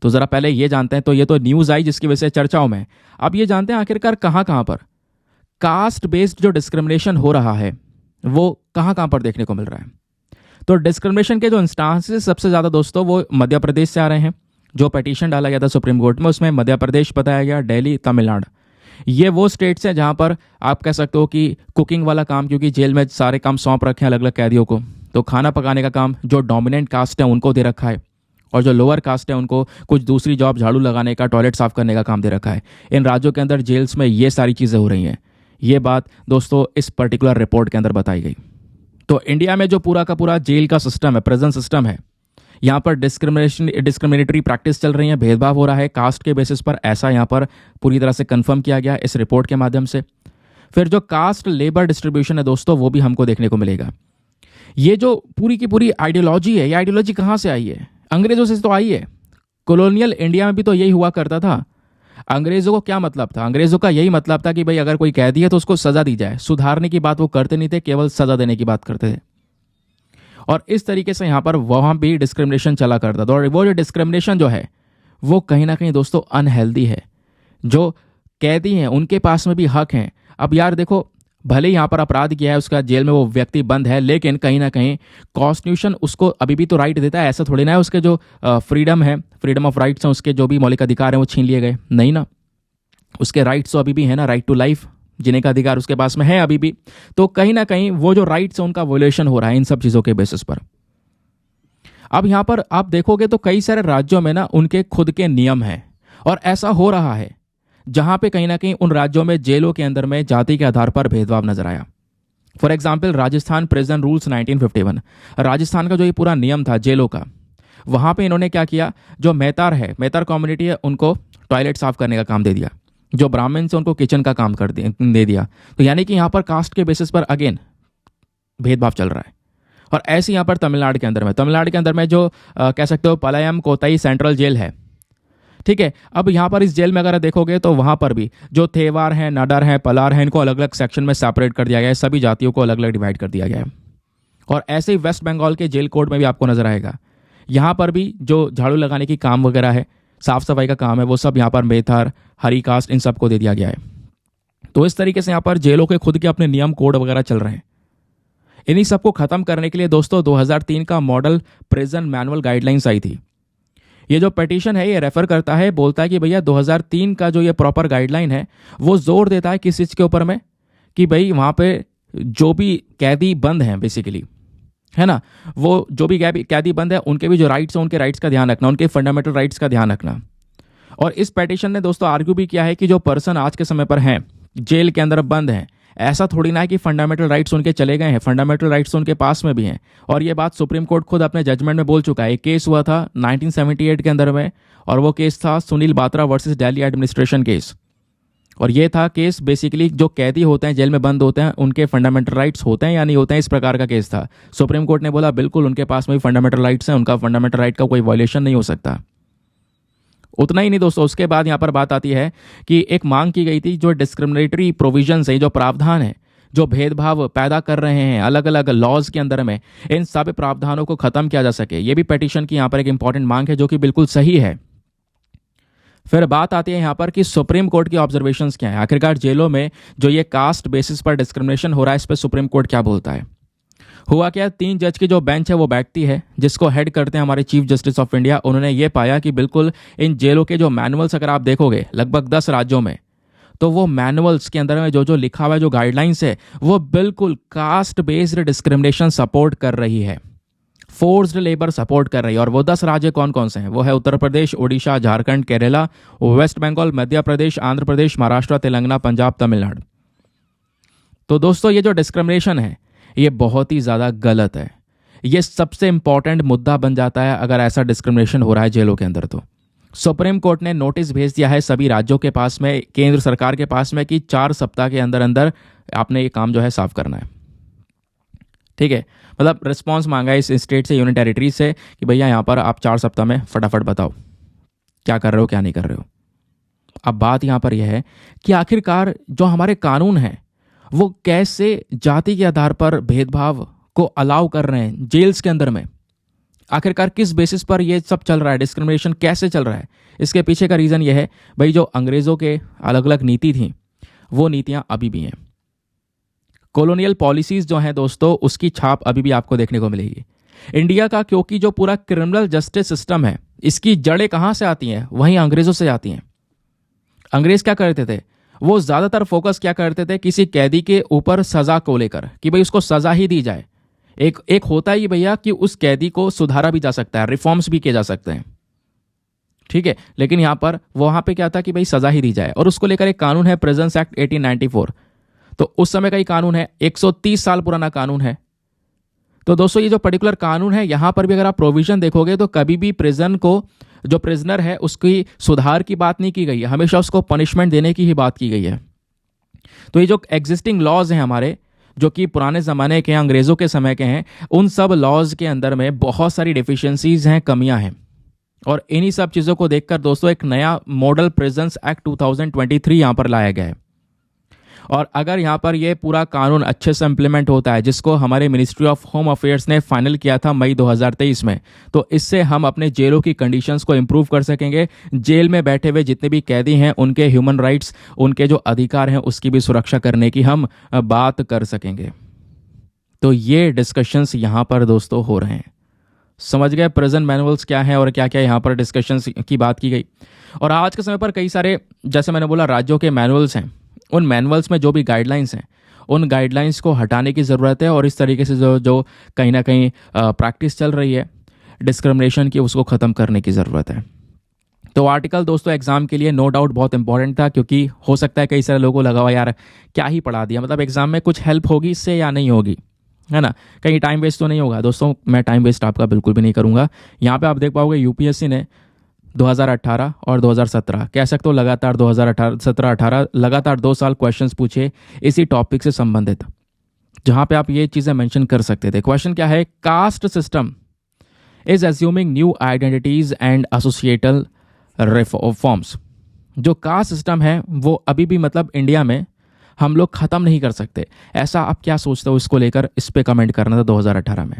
तो ज़रा पहले ये जानते हैं। तो ये तो न्यूज़ आई जिसकी वजह से चर्चाओं में। अब ये जानते हैं आखिरकार कहाँ कहाँ पर कास्ट बेस्ड जो डिस्क्रिमिनेशन हो रहा है वो कहाँ कहाँ पर देखने को मिल रहा है। तो डिस्क्रिमिनेशन के जो इंस्टांसेस सबसे ज़्यादा दोस्तों वो मध्य प्रदेश से आ रहे हैं। जो पिटीशन डाला गया था सुप्रीम कोर्ट में उसमें मध्य प्रदेश बताया गया, दिल्ली, तमिलनाडु, ये वो स्टेट्स हैं जहाँ पर आप कह सकते हो कि कुकिंग वाला काम, क्योंकि जेल में सारे काम सौंप रखे हैं अलग अलग कैदियों को, तो खाना पकाने का काम जो डोमिनेंट कास्ट है उनको दे रखा है, और जो लोअर कास्ट है उनको कुछ दूसरी जॉब, झाड़ू लगाने का, टॉयलेट साफ करने का काम दे रखा है। इन राज्यों के अंदर जेल्स में ये सारी चीज़ें हो रही हैं। ये बात दोस्तों इस पर्टिकुलर रिपोर्ट के अंदर बताई गई। तो इंडिया में जो पूरा का पूरा जेल का सिस्टम है, प्रिजन सिस्टम है, यहाँ पर डिस्क्रिमिनेटरी प्रैक्टिस चल रही है, भेदभाव हो रहा है कास्ट के बेसिस पर, ऐसा यहाँ पर पूरी तरह से कंफर्म किया गया इस रिपोर्ट के माध्यम से। फिर जो कास्ट लेबर डिस्ट्रीब्यूशन है दोस्तों वो भी हमको देखने को मिलेगा। ये जो पूरी की पूरी आइडियोलॉजी है, ये आइडियोलॉजी कहाँ से आई है? अंग्रेजों से तो आई है। कॉलोनियल इंडिया में भी तो यही हुआ करता था। अंग्रेजों को क्या मतलब था? अंग्रेजों का यही मतलब था कि भाई अगर कोई कैदी है तो उसको सजा दी जाए। सुधारने की बात वो करते नहीं थे, केवल सजा देने की बात करते थे। और इस तरीके से यहाँ पर वहाँ भी डिस्क्रिमिनेशन चला करता था। और वो जो डिस्क्रिमिनेशन जो है वो कहीं ना कहीं दोस्तों अनहेल्दी है। जो कैदी हैं उनके पास में भी हक हैं। अब यार देखो, भले ही यहाँ पर अपराध किया है, उसका जेल में वो व्यक्ति बंद है, लेकिन कहीं ना कहीं कॉन्स्टिट्यूशन उसको अभी भी तो राइट देता है। ऐसा थोड़ी ना है उसके जो फ्रीडम है, फ्रीडम ऑफ राइट्स हैं, उसके जो भी मौलिक अधिकार हैं वो छीन लिए गए, नहीं ना। उसके राइट्स तो अभी भी है ना, राइट टू लाइफ जीने का अधिकार उसके पास में है अभी भी। तो कहीं ना कहीं वो जो राइट्स है उनका वोलेशन हो रहा है इन सब चीज़ों के बेसिस पर। अब यहाँ पर आप देखोगे तो कई सारे राज्यों में ना उनके खुद के नियम हैं, और ऐसा हो रहा है जहां पे कहीं ना कहीं उन राज्यों में जेलों के अंदर में जाति के आधार पर भेदभाव नजर आया। For example Rajasthan prison rules 1951, Rajasthan का जो ये पूरा नियम था जेलों का, वहां पे इन्होंने क्या किया, जो मेहतार है, मेहतार कम्युनिटी है, उनको टॉयलेट साफ करने का काम दे दिया। जो ब्राह्मण से उनको किचन का काम दे दिया। तो यानी कि यहाँ पर कास्ट के बेसिस पर अगेन भेदभाव चल रहा है। और ऐसे यहाँ पर तमिलनाडु के अंदर में जो कह सकते हो पलायम कोताई सेंट्रल जेल है, ठीक है। अब यहाँ पर इस जेल में अगर देखोगे तो वहाँ पर भी जो थेवार हैं, नाडार हैं, पलार हैं, इनको अलग अलग सेक्शन में सेपरेट कर दिया गया है। सभी जातियों को अलग अलग डिवाइड कर दिया गया है। और ऐसे ही वेस्ट बंगाल के जेल कोड में भी आपको नजर आएगा। यहाँ पर भी जो झाड़ू लगाने की काम वगैरह है, साफ सफाई का काम है, वो सब यहाँ पर मेथर, हरी कास्ट, इन सबको दे दिया गया है। तो इस तरीके से यहाँ पर जेलों के खुद के अपने नियम कोड वगैरह चल रहे हैं। इन्हीं सबको खत्म करने के लिए दोस्तों 2003 का मॉडल प्रिजन मैनुअल गाइडलाइंस आई थी। ये जो पिटीशन है ये रेफर करता है, बोलता है कि भैया 2003 का जो ये प्रॉपर गाइडलाइन है वो जोर देता है किस चीज़ के ऊपर में, कि भाई वहाँ पे जो भी कैदी बंद हैं बेसिकली, है ना, वो जो भी कैदी बंद है उनके भी जो राइट्स हैं उनके राइट्स का ध्यान रखना, उनके फंडामेंटल राइट्स का ध्यान रखना। और इस पिटीशन ने दोस्तों आर्ग्यू भी किया है कि जो पर्सन आज के समय पर हैं, जेल के अंदर बंद हैं, ऐसा थोड़ी ना है कि फंडामेंटल राइट्स उनके चले गए हैं, फंडामेंटल राइट्स उनके पास में भी हैं। और ये बात सुप्रीम कोर्ट खुद अपने जजमेंट में बोल चुका है। एक केस हुआ था 1978 के अंदर में, और वो केस था Sunil Batra versus Delhi administration case. और ये था केस बेसिकली जो कैदी होते हैं, जेल में बंद होते हैं, उनके फंडामेंटल राइट्स होते हैं या नहीं होते हैं, इस प्रकार का केस था। सुप्रीम कोर्ट ने बोला बिल्कुल उनके पास में भी फंडामेंटल राइट्स हैं, उनका फंडामेंटल राइट का कोई वायलेशन नहीं हो सकता। उतना ही नहीं दोस्तों, उसके बाद यहाँ पर बात आती है कि एक मांग की गई थी, जो डिस्क्रिमिनेटरी प्रोविजंस है, जो प्रावधान है, जो भेदभाव पैदा कर रहे हैं अलग अलग लॉज के अंदर में, इन सब प्रावधानों को खत्म किया जा सके। ये भी पिटीशन की यहाँ पर एक इंपॉर्टेंट मांग है, जो कि बिल्कुल सही है। फिर बात आती है यहाँ पर कि सुप्रीम कोर्ट की ऑब्जर्वेशंस क्या है। आखिरकार जेलों में जो ये कास्ट बेसिस पर डिस्क्रिमिनेशन हो रहा है, इस पर सुप्रीम कोर्ट क्या बोलता है। हुआ क्या, 3 जज की जो बेंच है वो बैठती है, जिसको हेड करते हैं हमारे चीफ जस्टिस ऑफ इंडिया। उन्होंने ये पाया कि बिल्कुल इन जेलों के जो मैनुअल्स अगर आप देखोगे लगभग 10 राज्यों में, तो वो मैनुअल्स के अंदर में जो जो लिखा हुआ है, जो गाइडलाइंस है, वो बिल्कुल कास्ट बेस्ड डिस्क्रिमिनेशन सपोर्ट कर रही है, फोर्स्ड लेबर सपोर्ट कर रही है। और वो 10 राज्य कौन कौन से हैं, वो है उत्तर प्रदेश, उड़ीसा, झारखंड, केरला, वेस्ट बंगाल, मध्य प्रदेश, आंध्र प्रदेश, महाराष्ट्र, तेलंगाना, पंजाब, तमिलनाडु। तो दोस्तों ये जो डिस्क्रिमिनेशन है ये बहुत ही ज़्यादा गलत है। ये सबसे इंपॉर्टेंट मुद्दा बन जाता है अगर ऐसा डिस्क्रिमिनेशन हो रहा है जेलों के अंदर। तो सुप्रीम कोर्ट ने नोटिस भेज दिया है सभी राज्यों के पास में, केंद्र सरकार के पास में, कि 4 सप्ताह के अंदर अंदर आपने ये काम जो है साफ करना है। ठीक है, मतलब रिस्पॉन्स मांगा है इस स्टेट से, यूनियन टेरिटरी से, कि भैया यहाँ पर आप 4 सप्ताह में फटाफट बताओ क्या कर रहे हो क्या नहीं कर रहे हो। अब बात यहाँ पर यह है कि आखिरकार जो हमारे कानून हैं वो कैसे जाति के आधार पर भेदभाव को अलाउ कर रहे हैं जेल्स के अंदर में। आखिरकार किस बेसिस पर ये सब चल रहा है, डिस्क्रिमिनेशन कैसे चल रहा है। इसके पीछे का रीज़न ये है भाई, जो अंग्रेज़ों के अलग अलग नीति थी वो नीतियाँ अभी भी हैं। कॉलोनियल पॉलिसीज़ जो हैं दोस्तों, उसकी छाप अभी भी आपको देखने को मिलेगी इंडिया का, क्योंकि जो पूरा क्रिमिनल जस्टिस सिस्टम है इसकी जड़ें कहाँ से आती हैं, वहीं अंग्रेज़ों से आती हैं। अंग्रेज़ क्या करते थे, वो ज़्यादातर फोकस क्या करते थे किसी कैदी के ऊपर सज़ा को लेकर, कि भाई उसको सज़ा ही दी जाए। एक होता है ये भैया कि उस कैदी को सुधारा भी जा सकता है, रिफॉर्म्स भी किए जा सकते हैं, ठीक है। लेकिन यहाँ पर वहाँ पे क्या था कि भाई सज़ा ही दी जाए। और उसको लेकर एक कानून है प्रिजन्स एक्ट 1894, तो उस समय का ही कानून है, 130 साल पुराना कानून है। तो दोस्तों ये जो पर्टिकुलर कानून है, यहाँ पर भी अगर आप प्रोविजन देखोगे तो कभी भी प्रिजन को, जो प्रिजनर है उसकी सुधार की बात नहीं की गई है, हमेशा उसको पनिशमेंट देने की ही बात की गई है। तो ये जो एग्जिस्टिंग लॉज हैं हमारे, जो कि पुराने ज़माने के हैं, अंग्रेज़ों के समय के हैं, उन सब लॉज के अंदर में बहुत सारी डिफिशियंसीज हैं, कमियां हैं। और इन्हीं सब चीज़ों को देखकर दोस्तों एक नया मॉडल प्रेजेंस एक्ट 2023 यहाँ पर लाया गया है। और अगर यहाँ पर ये पूरा कानून अच्छे से इम्प्लीमेंट होता है, जिसको हमारे मिनिस्ट्री ऑफ होम अफेयर्स ने फाइनल किया था मई 2023 में, तो इससे हम अपने जेलों की कंडीशंस को इम्प्रूव कर सकेंगे। जेल में बैठे हुए जितने भी कैदी हैं उनके ह्यूमन राइट्स, उनके जो अधिकार हैं उसकी भी सुरक्षा करने की हम बात कर सकेंगे। तो ये डिस्कशंस यहाँ पर दोस्तों हो रहे हैं। समझ गए प्रेजेंट मैनुअल्स क्या हैं और क्या क्या यहाँ पर डिस्कशंस की बात की गई। और आज के समय पर कई सारे, जैसे मैंने बोला, राज्यों के मैनुअल्स हैं। उन मैनुअल्स में जो भी गाइडलाइंस हैं, उन गाइडलाइंस को हटाने की ज़रूरत है और इस तरीके से जो जो कहीं ना कहीं प्रैक्टिस चल रही है डिस्क्रिमिनेशन की, उसको ख़त्म करने की ज़रूरत है। तो आर्टिकल दोस्तों एग्जाम के लिए नो डाउट बहुत इंपॉर्टेंट था, क्योंकि हो सकता है कई सारे लोगों को लगा हुआ यार क्या ही पढ़ा दिया, मतलब एग्जाम में कुछ हेल्प होगी इससे या नहीं होगी, है ना, कहीं टाइम वेस्ट तो नहीं होगा। दोस्तों मैं टाइम वेस्ट आपका बिल्कुल भी नहीं करूंगा। यहाँ पे आप देख पाओगे यूपीएससी ने 2018 और 2017 कह सकते हो लगातार 2018 17-18 लगातार 2 साल क्वेश्चंस पूछे इसी टॉपिक से संबंधित, जहाँ पे आप ये चीज़ें मेंशन कर सकते थे। क्वेश्चन क्या है, caste system is assuming new identities and a societal reforms. जो कास्ट सिस्टम है वो अभी भी मतलब इंडिया में हम लोग ख़त्म नहीं कर सकते, ऐसा आप क्या सोचते हो इसको लेकर, इस पे कमेंट करना था 2018 में।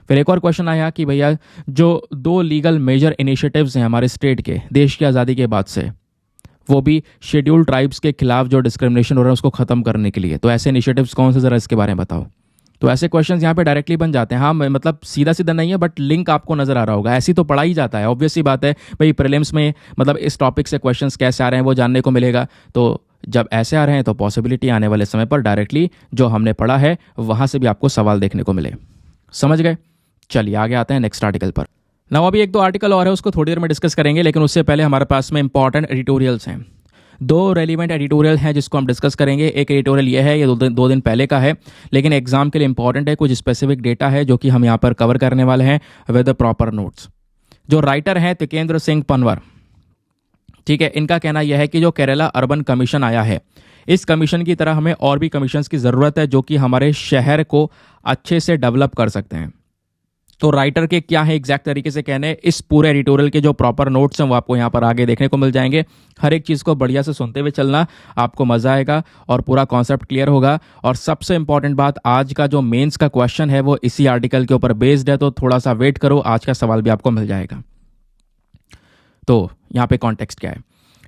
फिर एक और क्वेश्चन आया कि भैया जो 2 लीगल मेजर इनिशिएटिव्स हैं हमारे स्टेट के देश की आज़ादी के बाद से, वो भी शेड्यूल्ड ट्राइब्स के खिलाफ जो डिस्क्रिमिनेशन हो रहा है उसको ख़त्म करने के लिए, तो ऐसे इनिशिएटिव्स कौन से, ज़रा इसके बारे में बताओ। तो ऐसे क्वेश्चंस यहाँ पे डायरेक्टली बन जाते हैं। हाँ मतलब सीधा सीधा नहीं है, बट लिंक आपको नजर आ रहा होगा। ऐसी तो पढ़ा ही जाता है, ऑब्वियस सी बात है भाई, प्रीलिम्स में मतलब इस टॉपिक से क्वेश्चंस कैसे आ रहे हैं वो जानने को मिलेगा। तो जब ऐसे आ रहे हैं तो पॉसिबिलिटी आने वाले समय पर डायरेक्टली जो हमने पढ़ा है वहाँ से भी आपको सवाल देखने को मिले। समझ गए? चलिए आगे आते हैं नेक्स्ट आर्टिकल पर। ना अभी 1-2 आर्टिकल और है, उसको थोड़ी देर में डिस्कस करेंगे, लेकिन उससे पहले हमारे पास में इंपॉर्टेंट एडिटोरियल्स हैं। 2 रेलिवेंट एडिटोरियल हैं जिसको हम डिस्कस करेंगे। एक एडिटोरियल ये है, ये 2 दिन पहले का है, लेकिन एग्जाम के लिए इंपॉर्टेंट है। कुछ स्पेसिफिक डेटा है जो कि हम यहाँ पर कवर करने वाले हैं विद प्रॉपर नोट्स। जो राइटर हैं तिकेंद्र सिंह पनवर, ठीक है, इनका कहना यह है कि जो केरला अर्बन कमीशन आया है, इस कमीशन की तरह हमें और भी कमीशंस की ज़रूरत है जो कि हमारे शहर को अच्छे से डेवलप कर सकते हैं। तो राइटर के क्या है एग्जैक्ट तरीके से कहने, इस पूरे एडिटोरियल के जो प्रॉपर नोट्स हैं वो आपको यहाँ पर आगे देखने को मिल जाएंगे। हर एक चीज़ को बढ़िया से सुनते हुए चलना, आपको मज़ा आएगा और पूरा कॉन्सेप्ट क्लियर होगा। और सबसे इंपॉर्टेंट बात, आज का जो मेंस का क्वेश्चन है वो इसी आर्टिकल के ऊपर बेस्ड है, तो थोड़ा सा वेट करो, आज का सवाल भी आपको मिल जाएगा। तो यहाँ पे कॉन्टेक्स्ट क्या है,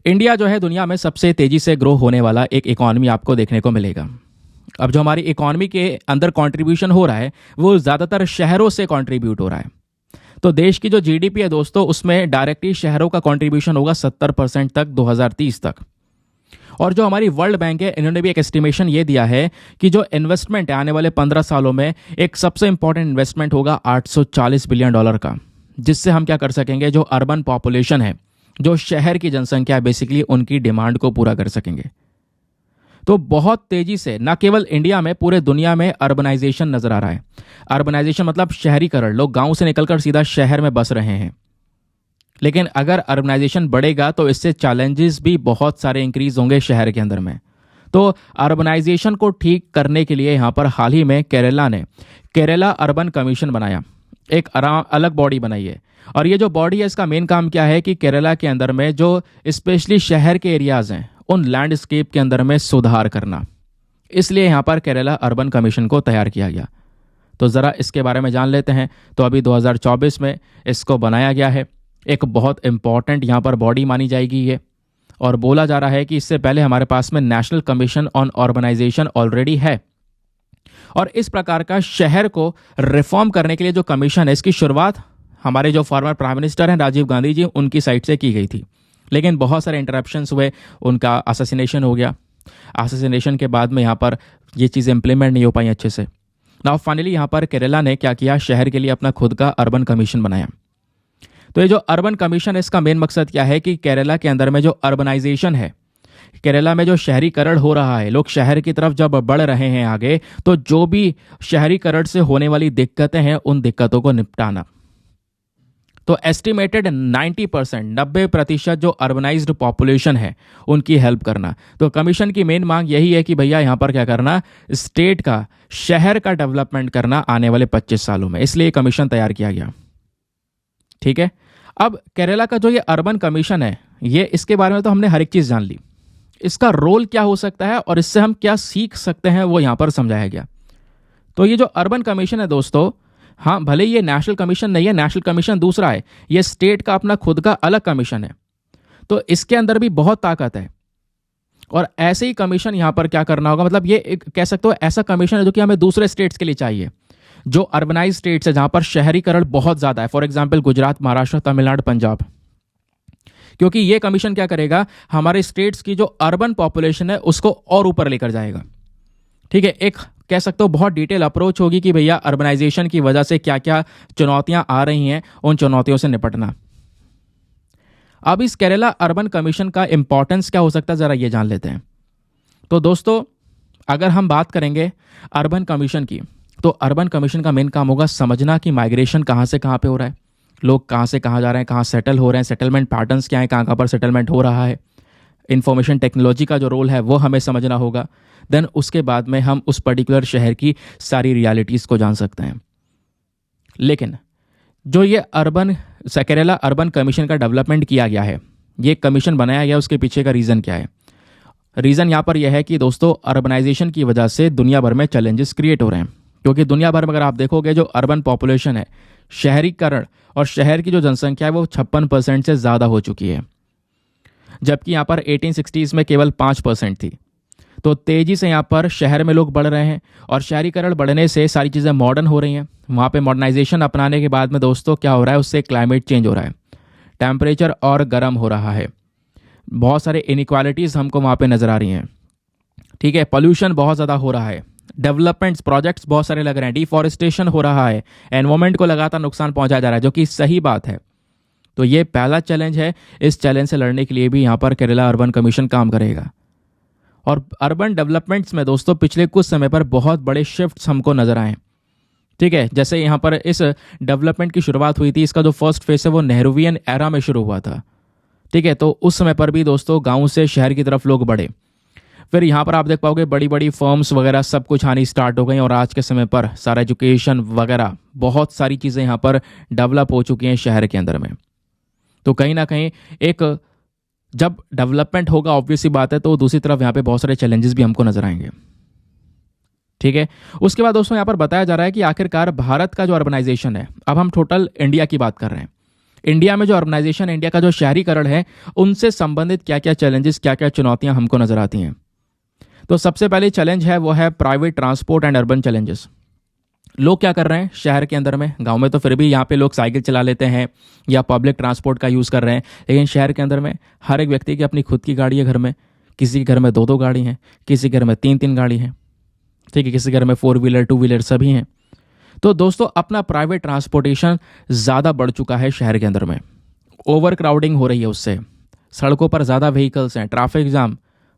इंडिया जो है दुनिया में सबसे तेजी से ग्रो होने वाला एक इकॉनमी आपको देखने को मिलेगा। अब जो हमारी इकॉनमी के अंदर कंट्रीब्यूशन हो रहा है वो ज़्यादातर शहरों से कंट्रीब्यूट हो रहा है। तो देश की जो जीडीपी है दोस्तों, उसमें डायरेक्टली शहरों का कंट्रीब्यूशन होगा 70% तक 2030 तक। और जो हमारी वर्ल्ड बैंक है, इन्होंने भी एक एस्टिमेशन ये दिया है कि जो इन्वेस्टमेंट है आने वाले 15 सालों में, एक सबसे इंपॉर्टेंट इन्वेस्टमेंट होगा $840 बिलियन का, जिससे हम क्या कर सकेंगे, जो अर्बन पॉपुलेशन है, जो शहर की जनसंख्या है, बेसिकली उनकी डिमांड को पूरा कर सकेंगे। तो बहुत तेजी से न केवल इंडिया में, पूरे दुनिया में अर्बनाइजेशन नजर आ रहा है। अर्बनाइजेशन मतलब शहरीकरण, लोग गांव से निकलकर सीधा शहर में बस रहे हैं। लेकिन अगर अर्बनाइजेशन बढ़ेगा तो इससे चैलेंजेस भी बहुत सारे इंक्रीज होंगे शहर के अंदर में। तो अर्बनाइजेशन को ठीक करने के लिए यहाँ पर हाल ही में केरला ने केरला अर्बन कमीशन बनाया, एक अलग बॉडी बनाई है। और ये जो बॉडी है इसका मेन काम क्या है कि केरला के अंदर में जो स्पेशली शहर के एरियाज हैं उन लैंडस्केप के अंदर में सुधार करना। इसलिए यहाँ पर केरला अर्बन कमीशन को तैयार किया गया। तो ज़रा इसके बारे में जान लेते हैं। तो अभी 2024 में इसको बनाया गया है, एक बहुत इंपॉर्टेंट यहाँ पर बॉडी मानी जाएगी ये। और बोला जा रहा है कि इससे पहले हमारे पास में national commission on organisation already है। और इस प्रकार का शहर को रिफॉर्म करने के लिए जो कमीशन है, इसकी शुरुआत हमारे जो फॉर्मर प्राइम मिनिस्टर हैं राजीव गांधी जी, उनकी साइड से की गई थी। लेकिन बहुत सारे इंटरप्शंस हुए, उनका असैसिनेशन हो गया। असैसिनेशन के बाद में यहाँ पर ये चीज़ें इंप्लीमेंट नहीं हो पाई अच्छे से। नाउ फाइनली यहाँ पर केरला ने क्या किया, शहर के लिए अपना खुद का अर्बन कमीशन बनाया। तो ये जो अर्बन कमीशन है, इसका मेन मकसद क्या है कि केरला के अंदर में जो अर्बनाइजेशन है, केरला में जो शहरीकरण हो रहा है, लोग शहर की तरफ जब बढ़ रहे हैं आगे, तो जो भी शहरीकरण से होने वाली दिक्कतें हैं उन दिक्कतों को निपटाना। तो एस्टिमेटेड 90% जो अर्बनाइज्ड पॉपुलेशन है उनकी हेल्प करना। तो कमीशन की मेन मांग यही है कि भैया यहाँ पर क्या करना, स्टेट का, शहर का डेवलपमेंट करना आने वाले 25 सालों में। इसलिए कमीशन तैयार किया गया। ठीक है, अब केरला का जो ये अर्बन कमीशन है, ये इसके बारे में तो हमने हर एक चीज़ जान ली। इसका रोल क्या हो सकता है और इससे हम क्या सीख सकते हैं वो यहाँ पर समझाया गया। तो ये जो अर्बन कमीशन है दोस्तों, हाँ भले ये नेशनल कमीशन नहीं है, नेशनल कमीशन दूसरा है, ये स्टेट का अपना खुद का अलग कमीशन है। तो इसके अंदर भी बहुत ताकत है। और ऐसे ही कमीशन यहाँ पर क्या करना होगा, मतलब ये एक कह सकते हो ऐसा कमीशन है जो कि हमें दूसरे स्टेट्स के लिए चाहिए, जो अर्बनाइज स्टेट्स है जहाँ पर शहरीकरण बहुत ज़्यादा है, फॉर एग्जाम्पल गुजरात, महाराष्ट्र, तमिलनाडु, पंजाब। क्योंकि ये कमीशन क्या करेगा, हमारे स्टेट्स की जो अर्बन पॉपुलेशन है उसको और ऊपर लेकर जाएगा। ठीक है, एक कह सकते हो बहुत डिटेल अप्रोच होगी कि भैया अर्बनाइजेशन की वजह से क्या क्या चुनौतियां आ रही हैं, उन चुनौतियों से निपटना। अब इस केरला अर्बन कमीशन का इंपॉर्टेंस क्या हो सकता है, जरा ये जान लेते हैं। तो दोस्तों, अगर हम बात करेंगे अर्बन कमीशन की, तो अर्बन कमीशन का मेन काम होगा समझना कि माइग्रेशन कहाँ से कहाँ पे हो रहा है, लोग कहाँ से कहाँ जा रहे हैं, कहाँ सेटल हो रहे हैं, सेटलमेंट पैटर्न्स क्या है, कहाँ कहाँ पर सेटलमेंट हो रहा है। इंफॉर्मेशन टेक्नोलॉजी का जो रोल है वो हमें समझना होगा। देन उसके बाद में हम उस पर्टिकुलर शहर की सारी रियलिटीज़ को जान सकते हैं। लेकिन जो ये केरला अर्बन कमीशन का डेवलपमेंट किया गया है, ये कमीशन बनाया गया, उसके पीछे का रीज़न क्या है? रीज़न यहाँ पर यह है कि दोस्तों अर्बनाइजेशन की वजह से दुनिया भर में चैलेंजेस क्रिएट हो रहे हैं। क्योंकि दुनिया भर में अगर आप देखोगे जो अर्बन पॉपुलेशन है, शहरीकरण और शहर की जो जनसंख्या है वो 56% से ज़्यादा हो चुकी है, जबकि यहाँ पर 1860s में केवल 5% थी। तो तेज़ी से यहाँ पर शहर में लोग बढ़ रहे हैं और शहरीकरण बढ़ने से सारी चीज़ें मॉडर्न हो रही हैं। वहाँ पे मॉडर्नाइजेशन अपनाने के बाद में दोस्तों क्या हो रहा है, उससे क्लाइमेट चेंज हो रहा है, टेम्परेचर और गर्म हो रहा है, बहुत सारे इनइक्वालिटीज़ हमको वहाँ पे नज़र आ रही हैं। ठीक है, पोल्यूशन बहुत ज़्यादा हो रहा है, डेवलपमेंट्स प्रोजेक्ट्स बहुत सारे लग रहे हैं, डिफॉरेस्टेशन हो रहा है, एनवायरमेंट को लगातार नुकसान पहुँचाया जा रहा है, जो कि सही बात है। तो ये पहला चैलेंज है। इस चैलेंज से लड़ने के लिए भी यहाँ पर केरला अर्बन कमीशन काम करेगा। और अर्बन डेवलपमेंट्स में दोस्तों पिछले कुछ समय पर बहुत बड़े शिफ्ट्स हमको नजर आए। ठीक है, जैसे यहाँ पर इस डेवलपमेंट की शुरुआत हुई थी, इसका जो फर्स्ट फेस है वो नेहरूवियन एरा में शुरू हुआ था। ठीक है, तो उस समय पर भी दोस्तों गांव से शहर की तरफ लोग बढ़े। फिर यहाँ पर आप देख पाओगे बड़ी बड़ी फर्म्स वगैरह सब कुछ आनी स्टार्ट हो गई और आज के समय पर सारा एजुकेशन वगैरह बहुत सारी चीज़ें यहाँ पर डेवलप हो चुकी हैं शहर के अंदर में। तो कहीं ना कहीं एक जब डेवलपमेंट होगा ऑब्वियस सी बात है, तो दूसरी तरफ यहाँ पे बहुत सारे चैलेंजेस भी हमको नजर आएंगे। ठीक है, उसके बाद दोस्तों यहाँ पर बताया जा रहा है कि आखिरकार भारत का जो अर्बनाइजेशन है, अब हम टोटल इंडिया की बात कर रहे हैं, इंडिया में जो अर्बनाइजेशन, इंडिया का जो शहरीकरण है, उनसे संबंधित क्या क्या चैलेंजेस, क्या क्या चुनौतियां हमको नजर आती हैं। तो सबसे पहले चैलेंज है वो है private transport and urban challenges. लोग क्या कर रहे हैं शहर के अंदर में, गांव में तो फिर भी यहाँ पे लोग साइकिल चला लेते हैं या पब्लिक ट्रांसपोर्ट का यूज़ कर रहे हैं, लेकिन शहर के अंदर में हर एक व्यक्ति की अपनी खुद की गाड़ी है घर में, किसी के घर में 2-2 गाड़ी हैं, किसी के घर में 3-3 गाड़ी हैं। ठीक है, किसी घर में 4 व्हीलर 2 व्हीलर सभी हैं। तो दोस्तों अपना प्राइवेट ट्रांसपोर्टेशन ज़्यादा बढ़ चुका है शहर के अंदर में, ओवर क्राउडिंग हो रही है, उससे सड़कों पर ज़्यादा व्हीकल्स हैं, ट्रैफिक जाम,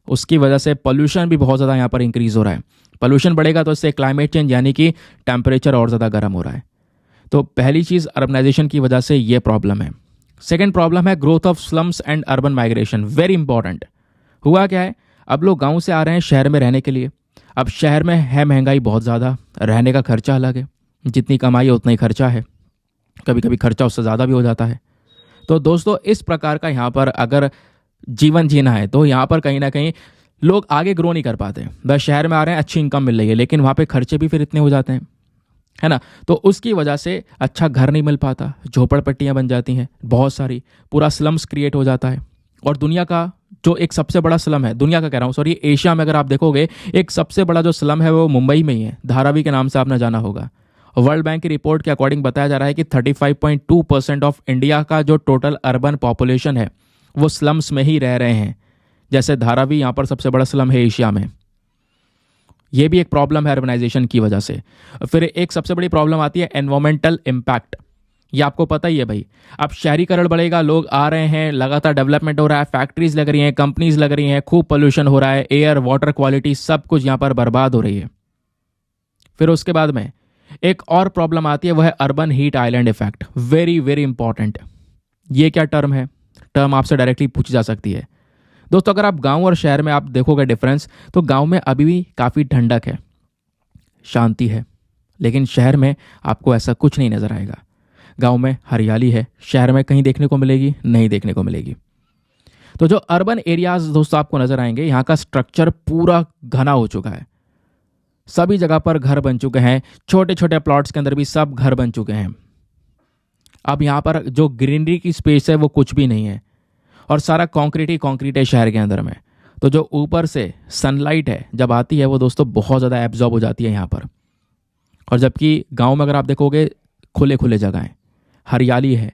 उसकी वजह से पोल्यूशन भी बहुत ज़्यादा यहाँ पर इंक्रीज़ हो रहा है। पोल्यूशन बढ़ेगा तो इससे क्लाइमेट चेंज यानी कि टेम्परेचर और ज़्यादा गर्म हो रहा है। तो पहली चीज़ अर्बनाइजेशन की वजह से ये प्रॉब्लम है। सेकेंड प्रॉब्लम है growth of slums and urban migration, very important. हुआ क्या है, अब लोग गाँव से आ रहे हैं शहर में रहने के लिए। अब शहर में है महंगाई बहुत ज़्यादा, रहने का खर्चा अलग है, जितनी कमाई है उतना ही खर्चा है, कभी कभी खर्चा उससे ज़्यादा भी हो जाता है। तो दोस्तों इस प्रकार का यहाँ पर अगर जीवन जीना है तो यहाँ पर कहीं ना कहीं लोग आगे ग्रो नहीं कर पाते। बस शहर में आ रहे हैं, अच्छी इनकम मिल रही है, लेकिन वहाँ पे खर्चे भी फिर इतने हो जाते हैं, है ना। तो उसकी वजह से अच्छा घर नहीं मिल पाता, झोपड़पट्टियाँ बन जाती हैं बहुत सारी, पूरा स्लम्स क्रिएट हो जाता है। और दुनिया का जो एक सबसे बड़ा स्लम है, दुनिया का कह रहा हूँ सॉरी, एशिया में अगर आप देखोगे एक सबसे बड़ा जो स्लम है वो मुंबई में ही है, धारावी के नाम से आपने जाना होगा। वर्ल्ड बैंक की रिपोर्ट के अकॉर्डिंग बताया जा रहा है कि 35.2% ऑफ इंडिया का जो टोटल अर्बन पॉपुलेशन है वो स्लम्स में ही रह रहे हैं। जैसे धारावी यहाँ पर सबसे बड़ा स्लम है एशिया में। ये भी एक प्रॉब्लम है अर्बनाइजेशन की वजह से। फिर एक सबसे बड़ी प्रॉब्लम आती है एनवायरमेंटल इम्पैक्ट। ये आपको पता ही है भाई, अब शहरीकरण बढ़ेगा, लोग आ रहे हैं, लगातार डेवलपमेंट हो रहा है, फैक्ट्रीज लग रही हैं, कंपनीज लग रही हैं, खूब पोल्यूशन हो रहा है, एयर वाटर क्वालिटी सब कुछ यहाँ पर बर्बाद हो रही है। फिर उसके बाद में एक और प्रॉब्लम आती है, वह है urban heat island effect, very very important. ये क्या टर्म है, टर्म आपसे डायरेक्टली पूछी जा सकती है। दोस्तों अगर आप गांव और शहर में आप देखोगे डिफरेंस, तो गांव में अभी भी काफ़ी ठंडक है, शांति है, लेकिन शहर में आपको ऐसा कुछ नहीं नज़र आएगा। गांव में हरियाली है, शहर में कहीं देखने को मिलेगी नहीं देखने को मिलेगी। तो जो अर्बन एरियाज दोस्तों आपको नजर आएंगे, यहाँ का स्ट्रक्चर पूरा घना हो चुका है, सभी जगह पर घर बन चुके हैं, छोटे छोटे प्लॉट्स के अंदर भी सब घर बन चुके हैं। अब यहाँ पर जो ग्रीनरी की स्पेस है वो कुछ भी नहीं है, और सारा कंक्रीट ही कंक्रीट है शहर के अंदर में। तो जो ऊपर से सनलाइट है जब आती है वो दोस्तों बहुत ज़्यादा एब्जॉर्ब हो जाती है यहाँ पर। और जबकि गांव में अगर आप देखोगे खुले खुले जगह हैं, हरियाली है,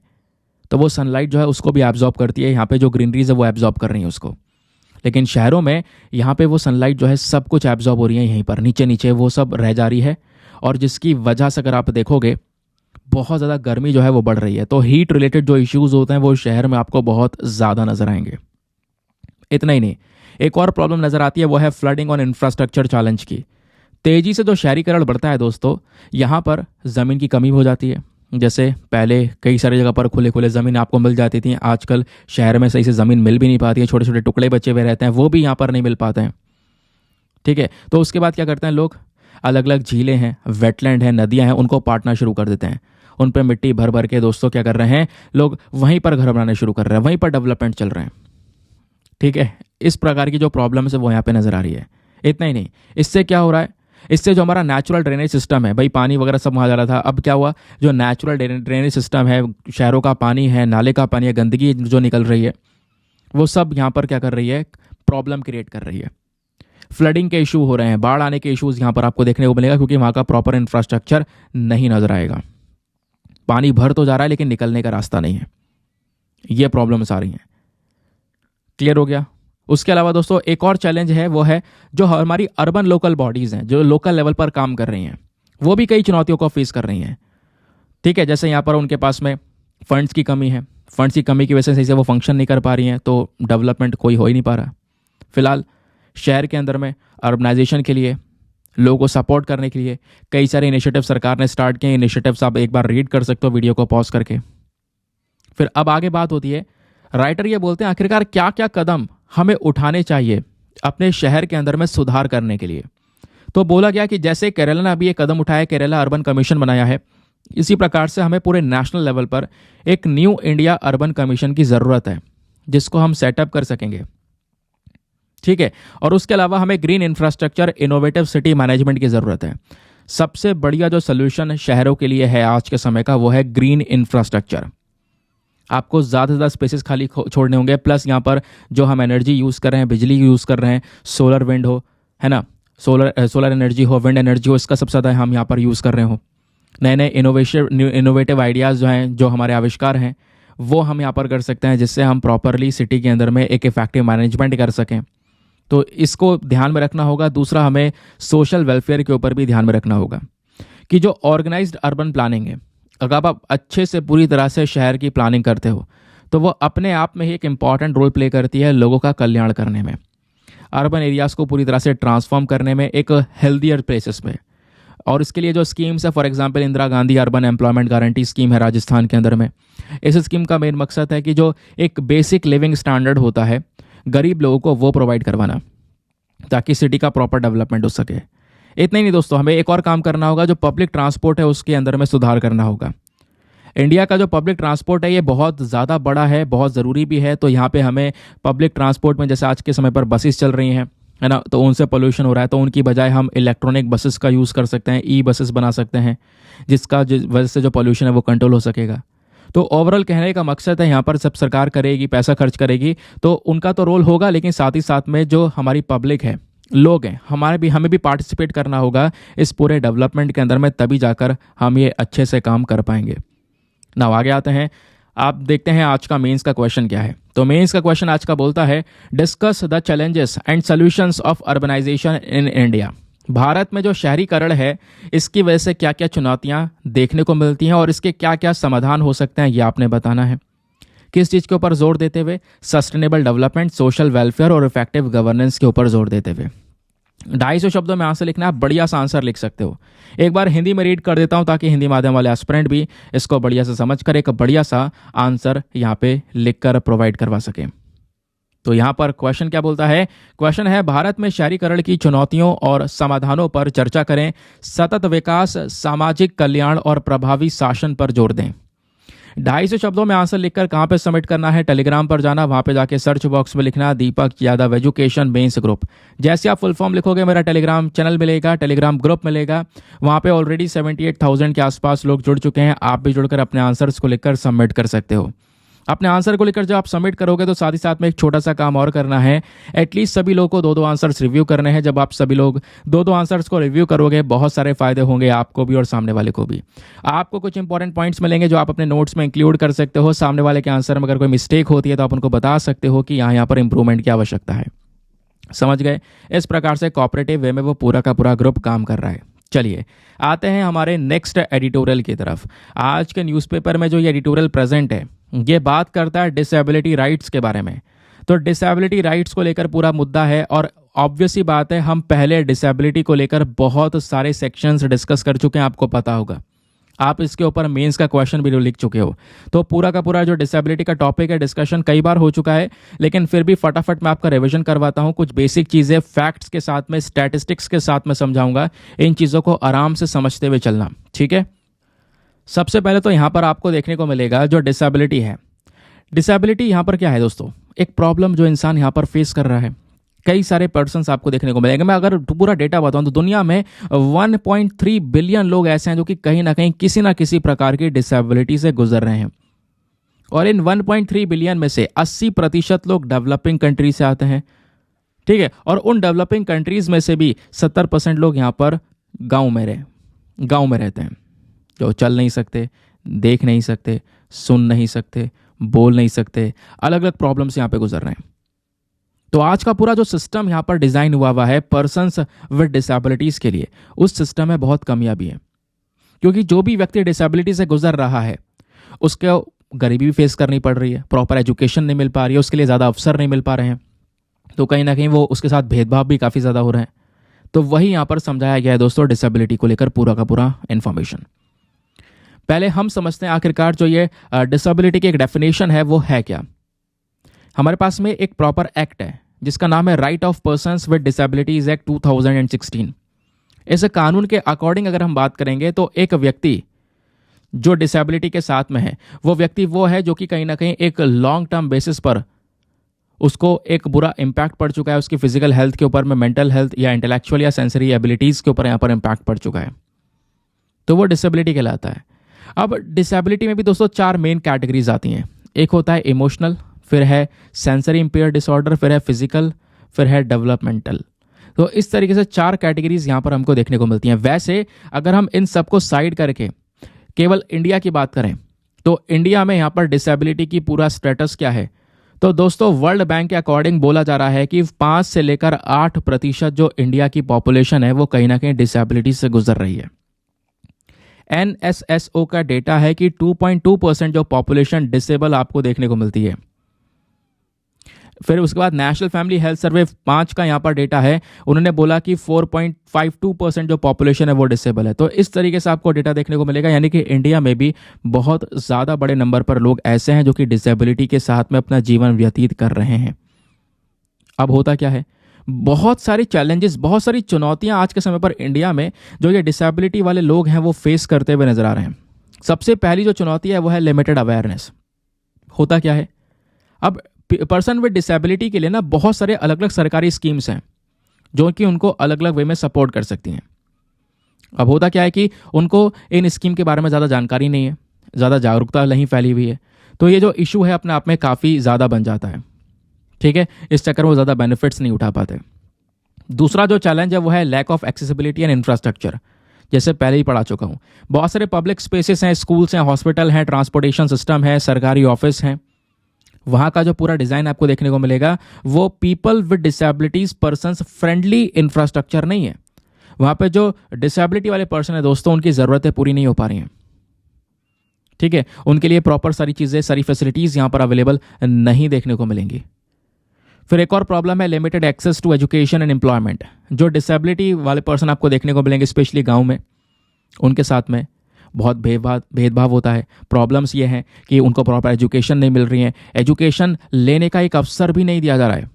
तो वो सनलाइट जो है उसको भी एब्जॉर्ब करती है, यहाँ पे जो ग्रीनरीज है वो एब्जॉर्ब कर रही है उसको। लेकिन शहरों में यहाँ पे वो सनलाइट जो है सब कुछ एब्जॉर्ब हो रही है यहीं पर, नीचे नीचे वो सब रह जा रही है, और जिसकी वजह से अगर आप देखोगे बहुत ज़्यादा गर्मी जो है वो बढ़ रही है। तो हीट रिलेटेड जो इश्यूज होते हैं वो शहर में आपको बहुत ज़्यादा नजर आएंगे। इतना ही नहीं, एक और प्रॉब्लम नजर आती है, वो है फ्लडिंग और इंफ्रास्ट्रक्चर चैलेंज की। तेजी से जो शहरीकरण बढ़ता है दोस्तों, यहाँ पर ज़मीन की कमी हो जाती है। जैसे पहले कई सारी जगह पर खुले खुले ज़मीन आपको मिल जाती थी, आजकल शहर में सही से ज़मीन मिल भी नहीं पाती है, छोटे छोटे टुकड़े बचे हुए रहते हैं, वो भी यहाँ पर नहीं मिल पाते हैं। ठीक है, तो उसके बाद क्या करते हैं लोग, अलग अलग झीलें हैं, वेटलैंड हैं, नदियाँ हैं, उनको पाटना शुरू कर देते हैं, उन पर मिट्टी भर भर के दोस्तों क्या कर रहे हैं लोग, वहीं पर घर बनाने शुरू कर रहे हैं, वहीं पर डेवलपमेंट चल रहे हैं। ठीक है, इस प्रकार की जो प्रॉब्लम है वो यहाँ पे नजर आ रही है। इतना ही नहीं, इससे क्या हो रहा है, इससे जो हमारा नेचुरल ड्रेनेज सिस्टम है, भाई पानी वगैरह सब वहाँ जा रहा था, अब क्या हुआ, जो नेचुरल ड्रेनेज सिस्टम है, शहरों का पानी है, नाले का पानी है, गंदगी जो निकल रही है, वो सब यहाँ पर क्या कर रही है, प्रॉब्लम क्रिएट कर रही है। फ्लडिंग के इशू हो रहे हैं, बाढ़ आने के इशूज़ यहाँ पर आपको देखने को मिलेगा, क्योंकि वहाँ का प्रॉपर इंफ्रास्ट्रक्चर नहीं नजर आएगा। पानी भर तो जा रहा है लेकिन निकलने का रास्ता नहीं है, ये प्रॉब्लम्स आ रही हैं। क्लियर हो गया। उसके अलावा दोस्तों एक और चैलेंज है, वो है जो हमारी अर्बन लोकल बॉडीज़ हैं, जो लोकल लेवल पर काम कर रही हैं, वो भी कई चुनौतियों को फेस कर रही हैं। ठीक है, जैसे यहाँ पर उनके पास में फंड्स की कमी है, फंड्स की कमी की वजह से सही से वो फंक्शन नहीं कर पा रही हैं, तो डेवलपमेंट कोई हो ही नहीं पा रहा। फिलहाल शहर के अंदर में अर्बनाइजेशन के लिए, लोगों को सपोर्ट करने के लिए कई सारे इनिशिएटिव सरकार ने स्टार्ट किए। इनिशिएटिव्स आप एक बार रीड कर सकते हो वीडियो को पॉज करके। फिर अब आगे बात होती है, राइटर ये बोलते हैं आखिरकार क्या क्या कदम हमें उठाने चाहिए अपने शहर के अंदर में सुधार करने के लिए। तो बोला गया कि जैसे केरला ने अभी एक कदम उठाया, केरला अर्बन कमीशन बनाया है, इसी प्रकार से हमें पूरे नेशनल लेवल पर एक न्यू इंडिया अर्बन कमीशन की ज़रूरत है, जिसको हम सेटअप कर सकेंगे। ठीक है, और उसके अलावा हमें green infrastructure, innovative city management की ज़रूरत है। सबसे बढ़िया जो सोल्यूशन शहरों के लिए है आज के समय का, वो है ग्रीन इंफ्रास्ट्रक्चर। आपको ज़्यादा से ज़्यादा स्पेसेस खाली छोड़ने होंगे, प्लस यहाँ पर जो हम एनर्जी यूज़ कर रहे हैं, बिजली यूज़ कर रहे हैं, सोलर विंड हो, है ना, सोलर एनर्जी हो, विंड एनर्जी हो, इसका सबसे ज़्यादा हम यहाँ पर यूज़ कर रहे हो। नए नए इनोवेटिव आइडियाज़ जो हैं, जो हमारे आविष्कार हैं, वो हम यहाँ पर कर सकते हैं, जिससे हम प्रॉपरली सिटी के अंदर में एक इफेक्टिव मैनेजमेंट कर सकें। तो इसको ध्यान में रखना होगा। दूसरा, हमें सोशल वेलफेयर के ऊपर भी ध्यान में रखना होगा कि जो ऑर्गेनाइज्ड अर्बन प्लानिंग है, अगर आप अच्छे से पूरी तरह से शहर की प्लानिंग करते हो, तो वो अपने आप में ही एक इम्पॉर्टेंट रोल प्ले करती है लोगों का कल्याण करने में, अर्बन एरियाज़ को पूरी तरह से ट्रांसफॉर्म करने में, एक हेल्दियर प्लेसेस में। और इसके लिए जो स्कीम्स है, for example Indira Gandhi urban employment guarantee scheme है राजस्थान के अंदर में, इस स्कीम का मेन मकसद है कि जो एक बेसिक लिविंग स्टैंडर्ड होता है गरीब लोगों को, वो प्रोवाइड करवाना, ताकि सिटी का प्रॉपर डेवलपमेंट हो सके। इतना ही नहीं दोस्तों, हमें एक और काम करना होगा, जो पब्लिक ट्रांसपोर्ट है उसके अंदर में सुधार करना होगा। इंडिया का जो पब्लिक ट्रांसपोर्ट है ये बहुत ज़्यादा बड़ा है, बहुत ज़रूरी भी है। तो यहाँ पे हमें पब्लिक ट्रांसपोर्ट में, जैसे आज के समय पर बसेस चल रही हैं, है ना, तो उनसे पोल्यूशन हो रहा है, तो उनकी बजाय हम इलेक्ट्रॉनिक बसेस का यूज़ कर सकते हैं, ई बसेस बना सकते हैं, जिस वजह से जो पोल्यूशन है वो कंट्रोल हो सकेगा। तो ओवरऑल कहने का मकसद है, यहाँ पर सब सरकार करेगी, पैसा खर्च करेगी, तो उनका तो रोल होगा, लेकिन साथ ही साथ में जो हमारी पब्लिक है, लोग हैं, हमें भी पार्टिसिपेट करना होगा इस पूरे डेवलपमेंट के अंदर में, तभी जाकर हम ये अच्छे से काम कर पाएंगे। ना आगे आते हैं, आप देखते हैं आज का मेंस का क्वेश्चन क्या है। तो मेंस का क्वेश्चन आज का बोलता है, discuss the challenges and solutions of urbanisation in India. Bharat में जो शहरीकरण है, इसकी वजह से क्या क्या चुनौतियां देखने को मिलती हैं और इसके क्या क्या समाधान हो सकते हैं, ये आपने बताना है। किस चीज़ के ऊपर जोर देते हुए? सस्टेनेबल डेवलपमेंट, सोशल वेलफेयर और इफेक्टिव गवर्नेंस के ऊपर जोर देते हुए। 250 शब्दों में आंसर लिखना है, आप बढ़िया सा आंसर लिख सकते हो। एक बार हिंदी में रीड कर देता हूं, ताकि हिंदी माध्यम वाले एस्पिरेंट भी इसको बढ़िया से समझ कर एक बढ़िया सा आंसर यहाँ पे लिख कर प्रोवाइड करवा सकें। तो यहाँ पर क्वेश्चन क्या बोलता है? क्वेश्चन है, भारत में शहरीकरण की चुनौतियों और समाधानों पर चर्चा करें, सतत विकास, सामाजिक कल्याण और प्रभावी शासन पर जोर दें। 250 शब्दों में आंसर लिखकर कहाँ पे सबमिट करना है, टेलीग्राम पर जाना, वहाँ पे जाके सर्च बॉक्स में लिखना दीपक यादव एजुकेशन मेंस ग्रुप। जैसे आप फुल फॉर्म लिखोगे मेरा टेलीग्राम चैनल मिलेगा, टेलीग्राम ग्रुप मिलेगा, वहाँ पे ऑलरेडी 78,000 के आसपास लोग जुड़ चुके हैं। आप भी जुड़कर अपने आंसर्स को लिखकर सबमिट कर सकते हो। अपने आंसर को लेकर जब आप सबमिट करोगे तो साथ ही साथ में एक छोटा सा काम और करना है, एटलीस्ट सभी लोगों को 2-2 आंसर्स रिव्यू करने हैं। जब आप सभी लोग 2-2 आंसर्स को रिव्यू करोगे बहुत सारे फायदे होंगे आपको भी और सामने वाले को भी। आपको कुछ इंपॉर्टेंट पॉइंट्स मिलेंगे जो आप अपने नोट्स में इंक्लूड कर सकते हो। सामने वाले के आंसर में अगर कोई मिस्टेक होती है तो आप उनको बता सकते हो कि यहाँ पर इंप्रूवमेंट की आवश्यकता है। समझ गए? इस प्रकार से कोऑपरेटिव वे में वो पूरा का पूरा ग्रुप काम कर रहा है। चलिए आते हैं हमारे नेक्स्ट एडिटोरियल की तरफ। आज के न्यूज़पेपर में जो ये एडिटोरियल प्रेजेंट है ये बात करता है डिसेबिलिटी राइट्स के बारे में। तो डिसेबिलिटी राइट्स को लेकर पूरा मुद्दा है और ऑब्वियस सी बात है हम पहले डिसेबिलिटी को लेकर बहुत सारे सेक्शंस डिस्कस कर चुके हैं, आपको पता होगा। आप इसके ऊपर मेंस का क्वेश्चन भी लिख चुके हो। तो पूरा का पूरा जो डिसेबिलिटी का टॉपिक है डिस्कशन कई बार हो चुका है, लेकिन फिर भी फटाफट मैं आपका रिवीजन करवाता हूँ। कुछ बेसिक चीज़ें फैक्ट्स के साथ में, स्टैटिस्टिक्स के साथ में समझाऊंगा। इन चीज़ों को आराम से समझते हुए चलना, ठीक है। सबसे पहले तो यहाँ पर आपको देखने को मिलेगा जो डिसेबिलिटी है। डिसेबिलिटी यहाँ पर क्या है दोस्तों? एक प्रॉब्लम जो इंसान यहाँ पर फेस कर रहा है। कई सारे पर्सन्स आपको देखने को मिलेंगे। मैं अगर पूरा डेटा बताऊं तो दुनिया में 1.3 बिलियन लोग ऐसे हैं जो कि कहीं ना कहीं किसी ना किसी प्रकार की डिसेबिलिटी से गुजर रहे हैं। और इन 1.3 बिलियन में से 80% लोग डेवलपिंग कंट्री से आते हैं, ठीक है। और उन डेवलपिंग कंट्रीज में से भी 70% लोग यहाँ पर गाँव में रहते हैं, जो चल नहीं सकते, देख नहीं सकते, सुन नहीं सकते, बोल नहीं सकते, अलग अलग प्रॉब्लम्स यहाँ पे गुजर रहे हैं। तो आज का पूरा जो सिस्टम यहाँ पर डिज़ाइन हुआ है पर्सन्स विद डिसेबिलिटीज़ के लिए, उस सिस्टम में बहुत कमियां भी हैं। क्योंकि जो भी व्यक्ति डिसेबिलिटी से गुजर रहा है उसको गरीबी भी फेस करनी पड़ रही है, प्रॉपर एजुकेशन नहीं मिल पा रही है, उसके लिए ज़्यादा अवसर नहीं मिल पा रहे हैं, तो कहीं ना कहीं वो उसके साथ भेदभाव भी काफ़ी ज़्यादा हो रहे हैं। तो वही यहाँ पर समझाया गया है दोस्तों डिसेबिलिटी को लेकर पूरा का पूरा इन्फॉर्मेशन। पहले हम समझते हैं आखिरकार जो ये डिसेबिलिटी की एक डेफिनेशन है वो है क्या। हमारे पास में एक प्रॉपर एक्ट है जिसका नाम है right of persons with disabilities act 2016। इस कानून के अकॉर्डिंग अगर हम बात करेंगे तो एक व्यक्ति जो डिसेबिलिटी के साथ में है वो व्यक्ति वो है जो कि कहीं ना कहीं एक लॉन्ग टर्म बेसिस पर उसको एक बुरा इम्पैक्ट पड़ चुका है, उसकी फिजिकल हेल्थ के ऊपर में, मेंटल हेल्थ या इंटेलेक्चुअल या सेंसरी एबिलिटीज़ के ऊपर यहाँ पर इम्पैक्ट पड़ चुका है, तो वो डिसेबिलिटी कहलाता है। अब डिसेबिलिटी में भी दोस्तों 4 मेन कैटेगरीज आती हैं। एक होता है इमोशनल, फिर है सेंसरी इंपेयर डिसऑर्डर, फिर है फिजिकल, फिर है डेवलपमेंटल। तो इस तरीके से 4 कैटेगरीज यहाँ पर हमको देखने को मिलती हैं। वैसे अगर हम इन सबको साइड करके केवल इंडिया की बात करें तो इंडिया में यहाँ पर डिसेबिलिटी की पूरा स्टेटस क्या है, तो दोस्तों वर्ल्ड बैंक के अकॉर्डिंग बोला जा रहा है कि 5 से लेकर 8% जो इंडिया की पॉपुलेशन है वो कहीं ना कहीं डिसेबिलिटी से गुजर रही है। NSSO का डेटा है कि 2.2% जो पॉपुलेशन डिसेबल आपको देखने को मिलती है। फिर उसके बाद नेशनल फैमिली हेल्थ सर्वे 5 का यहाँ पर डेटा है, उन्होंने बोला कि 4.52% जो पॉपुलेशन है वो डिसेबल है। तो इस तरीके से आपको डेटा देखने को मिलेगा, यानी कि इंडिया में भी बहुत ज़्यादा बड़े नंबर पर लोग ऐसे हैं जो कि डिसेबिलिटी के साथ में अपना जीवन व्यतीत कर रहे हैं। अब होता क्या है, बहुत सारी चैलेंजेस, बहुत सारी चुनौतियां आज के समय पर इंडिया में जो ये डिसेबिलिटी वाले लोग हैं वो फेस करते हुए नजर आ रहे हैं। सबसे पहली जो चुनौती है वो है लिमिटेड अवेयरनेस। होता क्या है, अब पर्सन विद डिसेबिलिटी के लिए ना बहुत सारे अलग अलग सरकारी स्कीम्स हैं जो कि उनको अलग अलग वे में सपोर्ट कर सकती हैं। अब होता क्या है कि उनको इन स्कीम के बारे में ज़्यादा जानकारी नहीं है, ज़्यादा जागरूकता नहीं फैली हुई है, तो ये जो इशू है अपने आप में काफ़ी ज़्यादा बन जाता है, ठीक है। इस चक्कर में वो ज़्यादा बेनिफिट्स नहीं उठा पाते। दूसरा जो चैलेंज है वो है lack of accessibility and infrastructure. जैसे पहले ही पढ़ा चुका हूँ, बहुत सारे पब्लिक स्पेसेस हैं, स्कूल्स हैं, हॉस्पिटल हैं, ट्रांसपोर्टेशन सिस्टम है, सरकारी ऑफिस हैं, वहाँ का जो पूरा डिज़ाइन आपको देखने को मिलेगा वो people with disabilities persons friendly infrastructure नहीं है। वहाँ पे जो डिसेबिलिटी वाले पर्सन है दोस्तों उनकी ज़रूरतें पूरी नहीं हो पा रही हैं, ठीक है। उनके लिए प्रॉपर सारी चीज़ें, सारी फैसिलिटीज़ यहाँ पर अवेलेबल नहीं देखने को मिलेंगी। फिर एक और प्रॉब्लम है limited access to education and employment. जो डिसेबिलिटी वाले पर्सन आपको देखने को मिलेंगे स्पेशली गाँव में, उनके साथ में बहुत भेदभाव होता है। प्रॉब्लम्स ये हैं कि उनको प्रॉपर एजुकेशन नहीं मिल रही है, एजुकेशन लेने का एक अवसर भी नहीं दिया जा रहा है।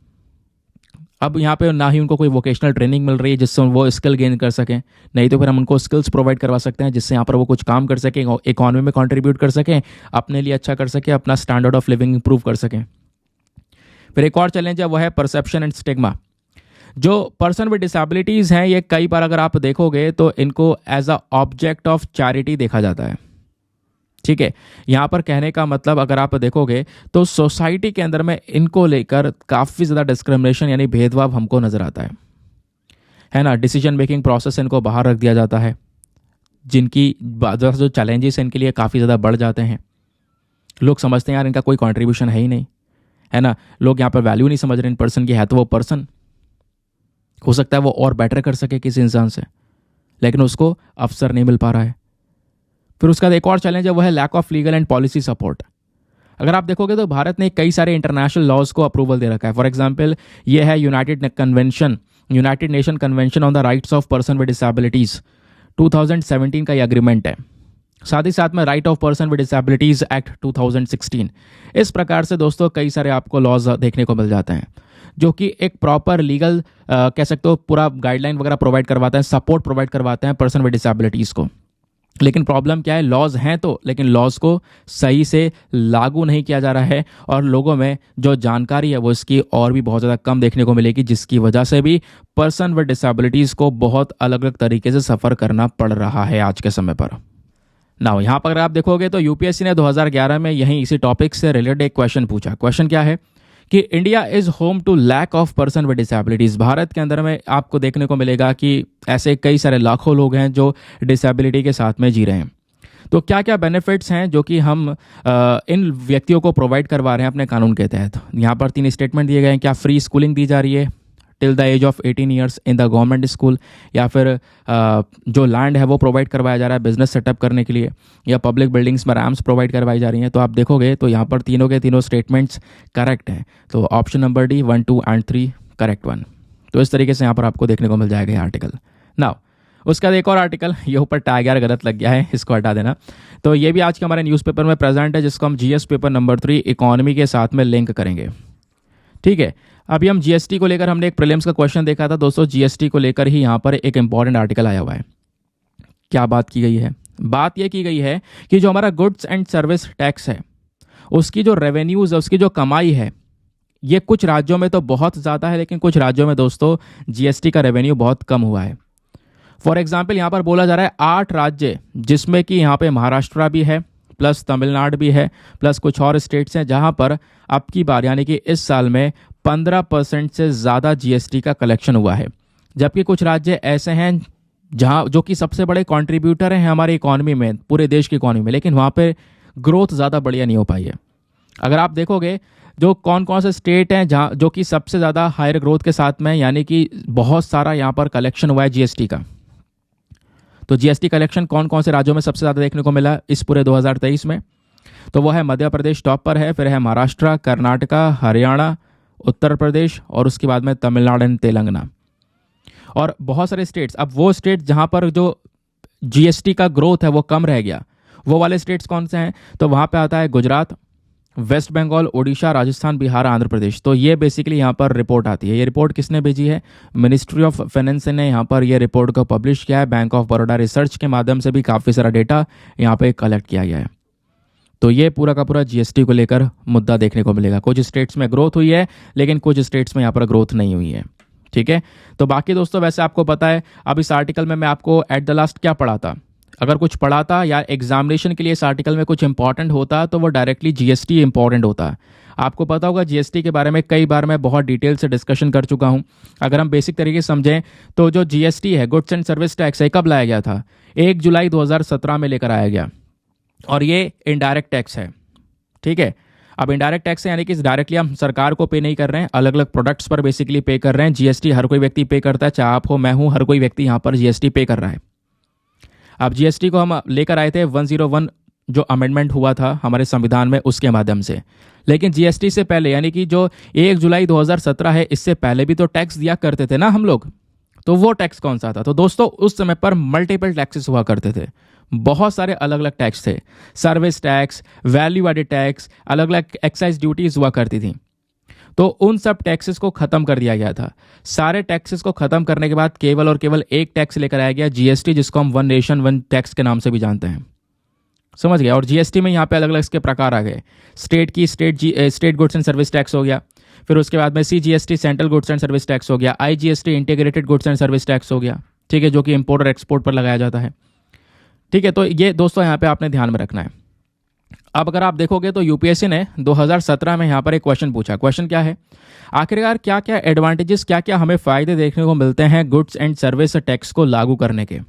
अब यहाँ पे ना ही उनको कोई वोकेशनल ट्रेनिंग मिल रही है जिससे वो स्किल गेन कर सकें, नहीं तो फिर हम उनको स्किल्स प्रोवाइड करवा सकते हैं जिससे यहाँ पर वो कुछ काम कर सकें, इकॉनमी में कंट्रीब्यूट कर सकें, अपने लिए अच्छा कर सकें, अपना स्टैंडर्ड ऑफ लिविंग इंप्रूव कर सकें। फिर एक और चैलेंज है, वो है परसेप्शन एंड स्टिग्मा। जो पर्सन विद डिसेबिलिटीज़ हैं, ये कई बार अगर आप देखोगे तो इनको as a object of charity देखा जाता है। ठीक है, यहाँ पर कहने का मतलब अगर आप देखोगे तो सोसाइटी के अंदर में इनको लेकर काफ़ी ज़्यादा डिस्क्रिमिनेशन यानी भेदभाव हमको नज़र आता है ना। डिसीजन मेकिंग प्रोसेस इनको बाहर रख दिया जाता है, जिनकी जो चैलेंजेस हैं इनके लिए काफ़ी ज़्यादा बढ़ जाते हैं। लोग समझते हैं यार इनका कोई कंट्रीब्यूशन है ही नहीं, है ना। लोग यहाँ पर वैल्यू नहीं समझ रहे इन पर्सन की, है तो वो पर्सन, हो सकता है वो और बेटर कर सके किसी इंसान से, लेकिन उसको अवसर नहीं मिल पा रहा है। फिर उसका एक और चैलेंज है, वो है lack of legal and policy support. अगर आप देखोगे तो भारत ने कई सारे इंटरनेशनल लॉज को अप्रूवल दे रखा है। फॉर एग्जांपल ये है United Nation convention on the rights of person with disabilities, 2017 का ये एग्रीमेंट है। साथ ही साथ में right of person with disabilities act 2016। इस प्रकार से दोस्तों कई सारे आपको लॉज देखने को मिल जाते हैं जो कि एक प्रॉपर लीगल कह सकते हो पूरा गाइडलाइन वगैरह प्रोवाइड करवाते हैं, सपोर्ट प्रोवाइड करवाते हैं पर्सन विद डिसेबिलिटीज़ को। लेकिन प्रॉब्लम क्या है, लॉज हैं तो, लेकिन लॉज को सही से लागू नहीं किया जा रहा है और लोगों में जो जानकारी है वो इसकी और भी बहुत ज़्यादा कम देखने को मिलेगी, जिसकी वजह से भी पर्सन विद डिसेबिलिटीज़ को बहुत अलग अलग तरीके से सफ़र करना पड़ रहा है आज के समय पर। ना यहाँ पर अगर आप देखोगे तो यूपीएससी ने 2011 में यहीं इसी टॉपिक से रिलेटेड एक क्वेश्चन पूछा। क्वेश्चन क्या है कि India is home to lack of person with disabilities. Bharat के अंदर में आपको देखने को मिलेगा कि ऐसे कई सारे लाखों लोग हैं जो डिसेबिलिटी के साथ में जी रहे हैं। तो क्या क्या बेनिफिट्स हैं जो कि हम इन व्यक्तियों को प्रोवाइड करवा रहे हैं अपने कानून के तहत। यहाँ पर 3 स्टेटमेंट दिए गए हैं। क्या फ्री स्कूलिंग दी जा रही है till the age of 18 years in the government school, या फिर जो लैंड है वो प्रोवाइड करवाया जा रहा है बिजनेस सेटअप करने के लिए, या पब्लिक बिल्डिंग्स में रैम्स प्रोवाइड करवाई जा रही हैं। तो आप देखोगे तो यहाँ पर तीनों के तीनों स्टेटमेंट्स करेक्ट हैं। तो option number D 1, 2 and 3 correct one. तो इस तरीके से यहाँ पर आपको देखने को मिल जाएगा ये आर्टिकल। नाउ उसका एक और आर्टिकल, ये ऊपर टाइगर गलत लग गया है, इसको हटा देना। तो ये भी आज के हमारे न्यूज़पेपर में प्रेजेंट है, जिसको हम जीएस पेपर नंबर 3 इकोनॉमी के साथ में लिंक करेंगे। ठीक है, अभी हम जीएसटी को लेकर हमने एक प्रीलिम्स का क्वेश्चन देखा था दोस्तों। जीएसटी को लेकर ही यहाँ पर एक इंपॉर्टेंट आर्टिकल आया हुआ है। क्या बात की गई है? बात यह की गई है कि जो हमारा गुड्स एंड सर्विस टैक्स है, उसकी जो रेवेन्यूज़ है, उसकी जो कमाई है, ये कुछ राज्यों में तो बहुत ज़्यादा है, लेकिन कुछ राज्यों में दोस्तों जीएसटी का रेवेन्यू बहुत कम हुआ है। फॉर एग्जाम्पल यहाँ पर बोला जा रहा है 8 राज्य, जिसमें कि यहाँ पे महाराष्ट्र भी है, प्लस तमिलनाडु भी है, प्लस कुछ और स्टेट्स हैं जहाँ पर अब की बार यानी कि इस साल में 15% से ज़्यादा जीएसटी का कलेक्शन हुआ है। जबकि कुछ राज्य ऐसे हैं जहाँ जो कि सबसे बड़े कंट्रीब्यूटर हैं हमारी इकॉनमी में, पूरे देश की इकॉनमी में, लेकिन वहाँ पे ग्रोथ ज़्यादा बढ़िया नहीं हो पाई है। अगर आप देखोगे जो कौन कौन से स्टेट हैं जहाँ जो कि सबसे ज़्यादा हायर ग्रोथ के साथ में, यानी कि बहुत सारा यहाँ पर कलेक्शन हुआ है जीएसटी का। तो जीएसटी कलेक्शन कौन कौन से राज्यों में सबसे ज़्यादा देखने को मिला इस पूरे 2023 में, तो वो है मध्य प्रदेश टॉप पर है, फिर है महाराष्ट्र, कर्नाटका, हरियाणा, उत्तर प्रदेश और उसके बाद में तमिलनाडु एंड तेलंगाना और बहुत सारे स्टेट्स। अब वो स्टेट जहाँ पर जो जीएसटी का ग्रोथ है वो कम रह गया, वो वाले स्टेट्स कौन से हैं, तो वहाँ पे आता है गुजरात, वेस्ट बंगाल, ओडिशा, राजस्थान, बिहार, आंध्र प्रदेश। तो ये बेसिकली यहाँ पर रिपोर्ट आती है। ये रिपोर्ट किसने भेजी है? मिनिस्ट्री ऑफ फाइनेंस ने यहाँ पर ये रिपोर्ट को पब्लिश किया है। बैंक ऑफ बड़ौदा रिसर्च के माध्यम से भी काफ़ी सारा डेटा यहाँ पे कलेक्ट किया गया है। तो ये पूरा का पूरा जीएसटी को लेकर मुद्दा देखने को मिलेगा। कुछ स्टेट्स में ग्रोथ हुई है, लेकिन कुछ स्टेट्स में यहाँ पर ग्रोथ नहीं हुई है। ठीक है, तो बाकी दोस्तों वैसे आपको पता है, अब इस आर्टिकल में मैं आपको एट द लास्ट क्या पढ़ाता, अगर कुछ पढ़ा था या एग्जामिनेशन के लिए इस आर्टिकल में कुछ इंपॉर्टेंट होता तो वो डायरेक्टली जीएसटी इंपॉर्टेंट होता। आपको पता होगा जीएसटी के बारे में कई बार मैं बहुत डिटेल से डिस्कशन कर चुका हूं। अगर हम बेसिक तरीके से समझें तो जो जीएसटी है, गुड्स एंड सर्विस टैक्स है, कब लाया गया था? 1 जुलाई 2017 में लेकर आया गया और ये इनडायरेक्ट टैक्स है। ठीक है, अब इनडायरेक्ट टैक्स है यानी कि डायरेक्टली हम सरकार को पे नहीं कर रहे हैं, अलग अलग प्रोडक्ट्स पर बेसिकली पे कर रहे हैं। जीएसटी हर कोई व्यक्ति पे करता है, चाहे आप हो, मैं हूं, हर कोई व्यक्ति यहाँ पर जीएसटी पे कर रहा है। अब जीएसटी को हम लेकर आए थे 101 जो अमेंडमेंट हुआ था हमारे संविधान में, उसके माध्यम से। लेकिन जीएसटी से पहले यानी कि जो 1 जुलाई 2017 है, इससे पहले भी तो टैक्स दिया करते थे ना हम लोग। तो वो टैक्स कौन सा था? तो दोस्तों उस समय पर मल्टीपल टैक्सेस हुआ करते थे, बहुत सारे अलग अलग टैक्स थे। Service tax, value added tax, अलग अलग एक्साइज ड्यूटीज हुआ करती थी। तो उन सब टैक्सेस को ख़त्म कर दिया गया था। सारे टैक्सेस को ख़त्म करने के बाद केवल और केवल एक टैक्स लेकर आया गया, जीएसटी, जिसको हम वन नेशन वन टैक्स के नाम से भी जानते हैं। समझ गया। और जीएसटी में यहाँ पे अलग अलग इसके प्रकार आ गए। State goods and service tax हो गया, फिर उसके बाद में CGST central goods and service tax हो गया, IGST integrated goods and service tax हो गया, ठीक है, जो कि इंपोर्ट और एक्सपोर्ट पर लगाया जाता है। ठीक है, तो ये दोस्तों यहाँ पे आपने ध्यान में रखना है। अब अगर आप देखोगे तो यूपीएससी ने 2017 में यहाँ पर एक क्वेश्चन पूछा। क्वेश्चन क्या है, आखिरकार क्या क्या एडवांटेजेस, क्या क्या हमें फ़ायदे देखने को मिलते हैं गुड्स एंड सर्विस टैक्स को लागू करने के,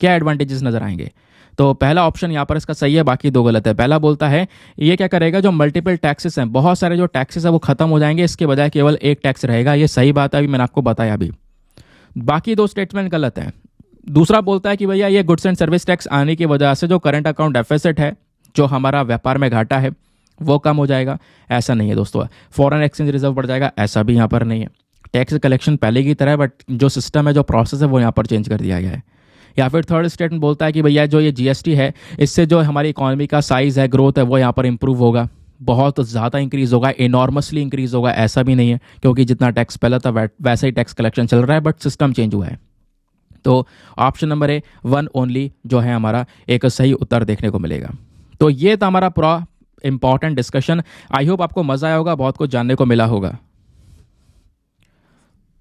क्या एडवांटेजेस नजर आएंगे। तो पहला ऑप्शन यहाँ पर इसका सही है, बाकी दो गलत है। पहला बोलता है ये क्या करेगा, जो मल्टीपल टैक्सेस हैं, बहुत सारे जो टैक्सेस है वो खत्म हो जाएंगे, इसके बजाय केवल एक टैक्स रहेगा। ये सही बात है, अभी मैंने आपको बताया अभी। बाकी दो स्टेटमेंट गलत हैं। दूसरा बोलता है कि भैया ये गुड्स एंड सर्विस टैक्स आने की वजह से जो करंट अकाउंट डेफिसिट है, जो हमारा व्यापार में घाटा है, वो कम हो जाएगा। ऐसा नहीं है दोस्तों। फॉरेन एक्सचेंज रिजर्व बढ़ जाएगा, ऐसा भी यहाँ पर नहीं है। टैक्स कलेक्शन पहले की तरह है, बट जो सिस्टम है, जो प्रोसेस है, वो यहाँ पर चेंज कर दिया गया है। या फिर थर्ड स्टेटमेंट बोलता है कि भैया जो ये जीएसटी है, इससे जो हमारी इकोनॉमी का साइज़ है, ग्रोथ है, वो यहाँ पर इंप्रूव होगा, बहुत ज़्यादा इंक्रीज़ होगा, इनॉर्मसली इंक्रीज़ होगा। ऐसा भी नहीं है, क्योंकि जितना टैक्स पहले था वैसा ही टैक्स कलेक्शन चल रहा है, बट सिस्टम चेंज हुआ है। तो ऑप्शन नंबर ए, वन ओनली, जो है हमारा एक सही उत्तर देखने को मिलेगा। तो ये था हमारा पूरा इंपॉर्टेंट डिस्कशन। आई होप आपको मज़ा आया होगा, बहुत कुछ जानने को मिला होगा।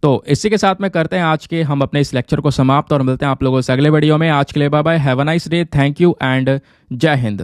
तो इसी के साथ में करते हैं आज के हम अपने इस लेक्चर को समाप्त, और मिलते हैं आप लोगों से अगले वीडियो में। आज के लिए bye bye, have a nice day, thank you and जय हिंद।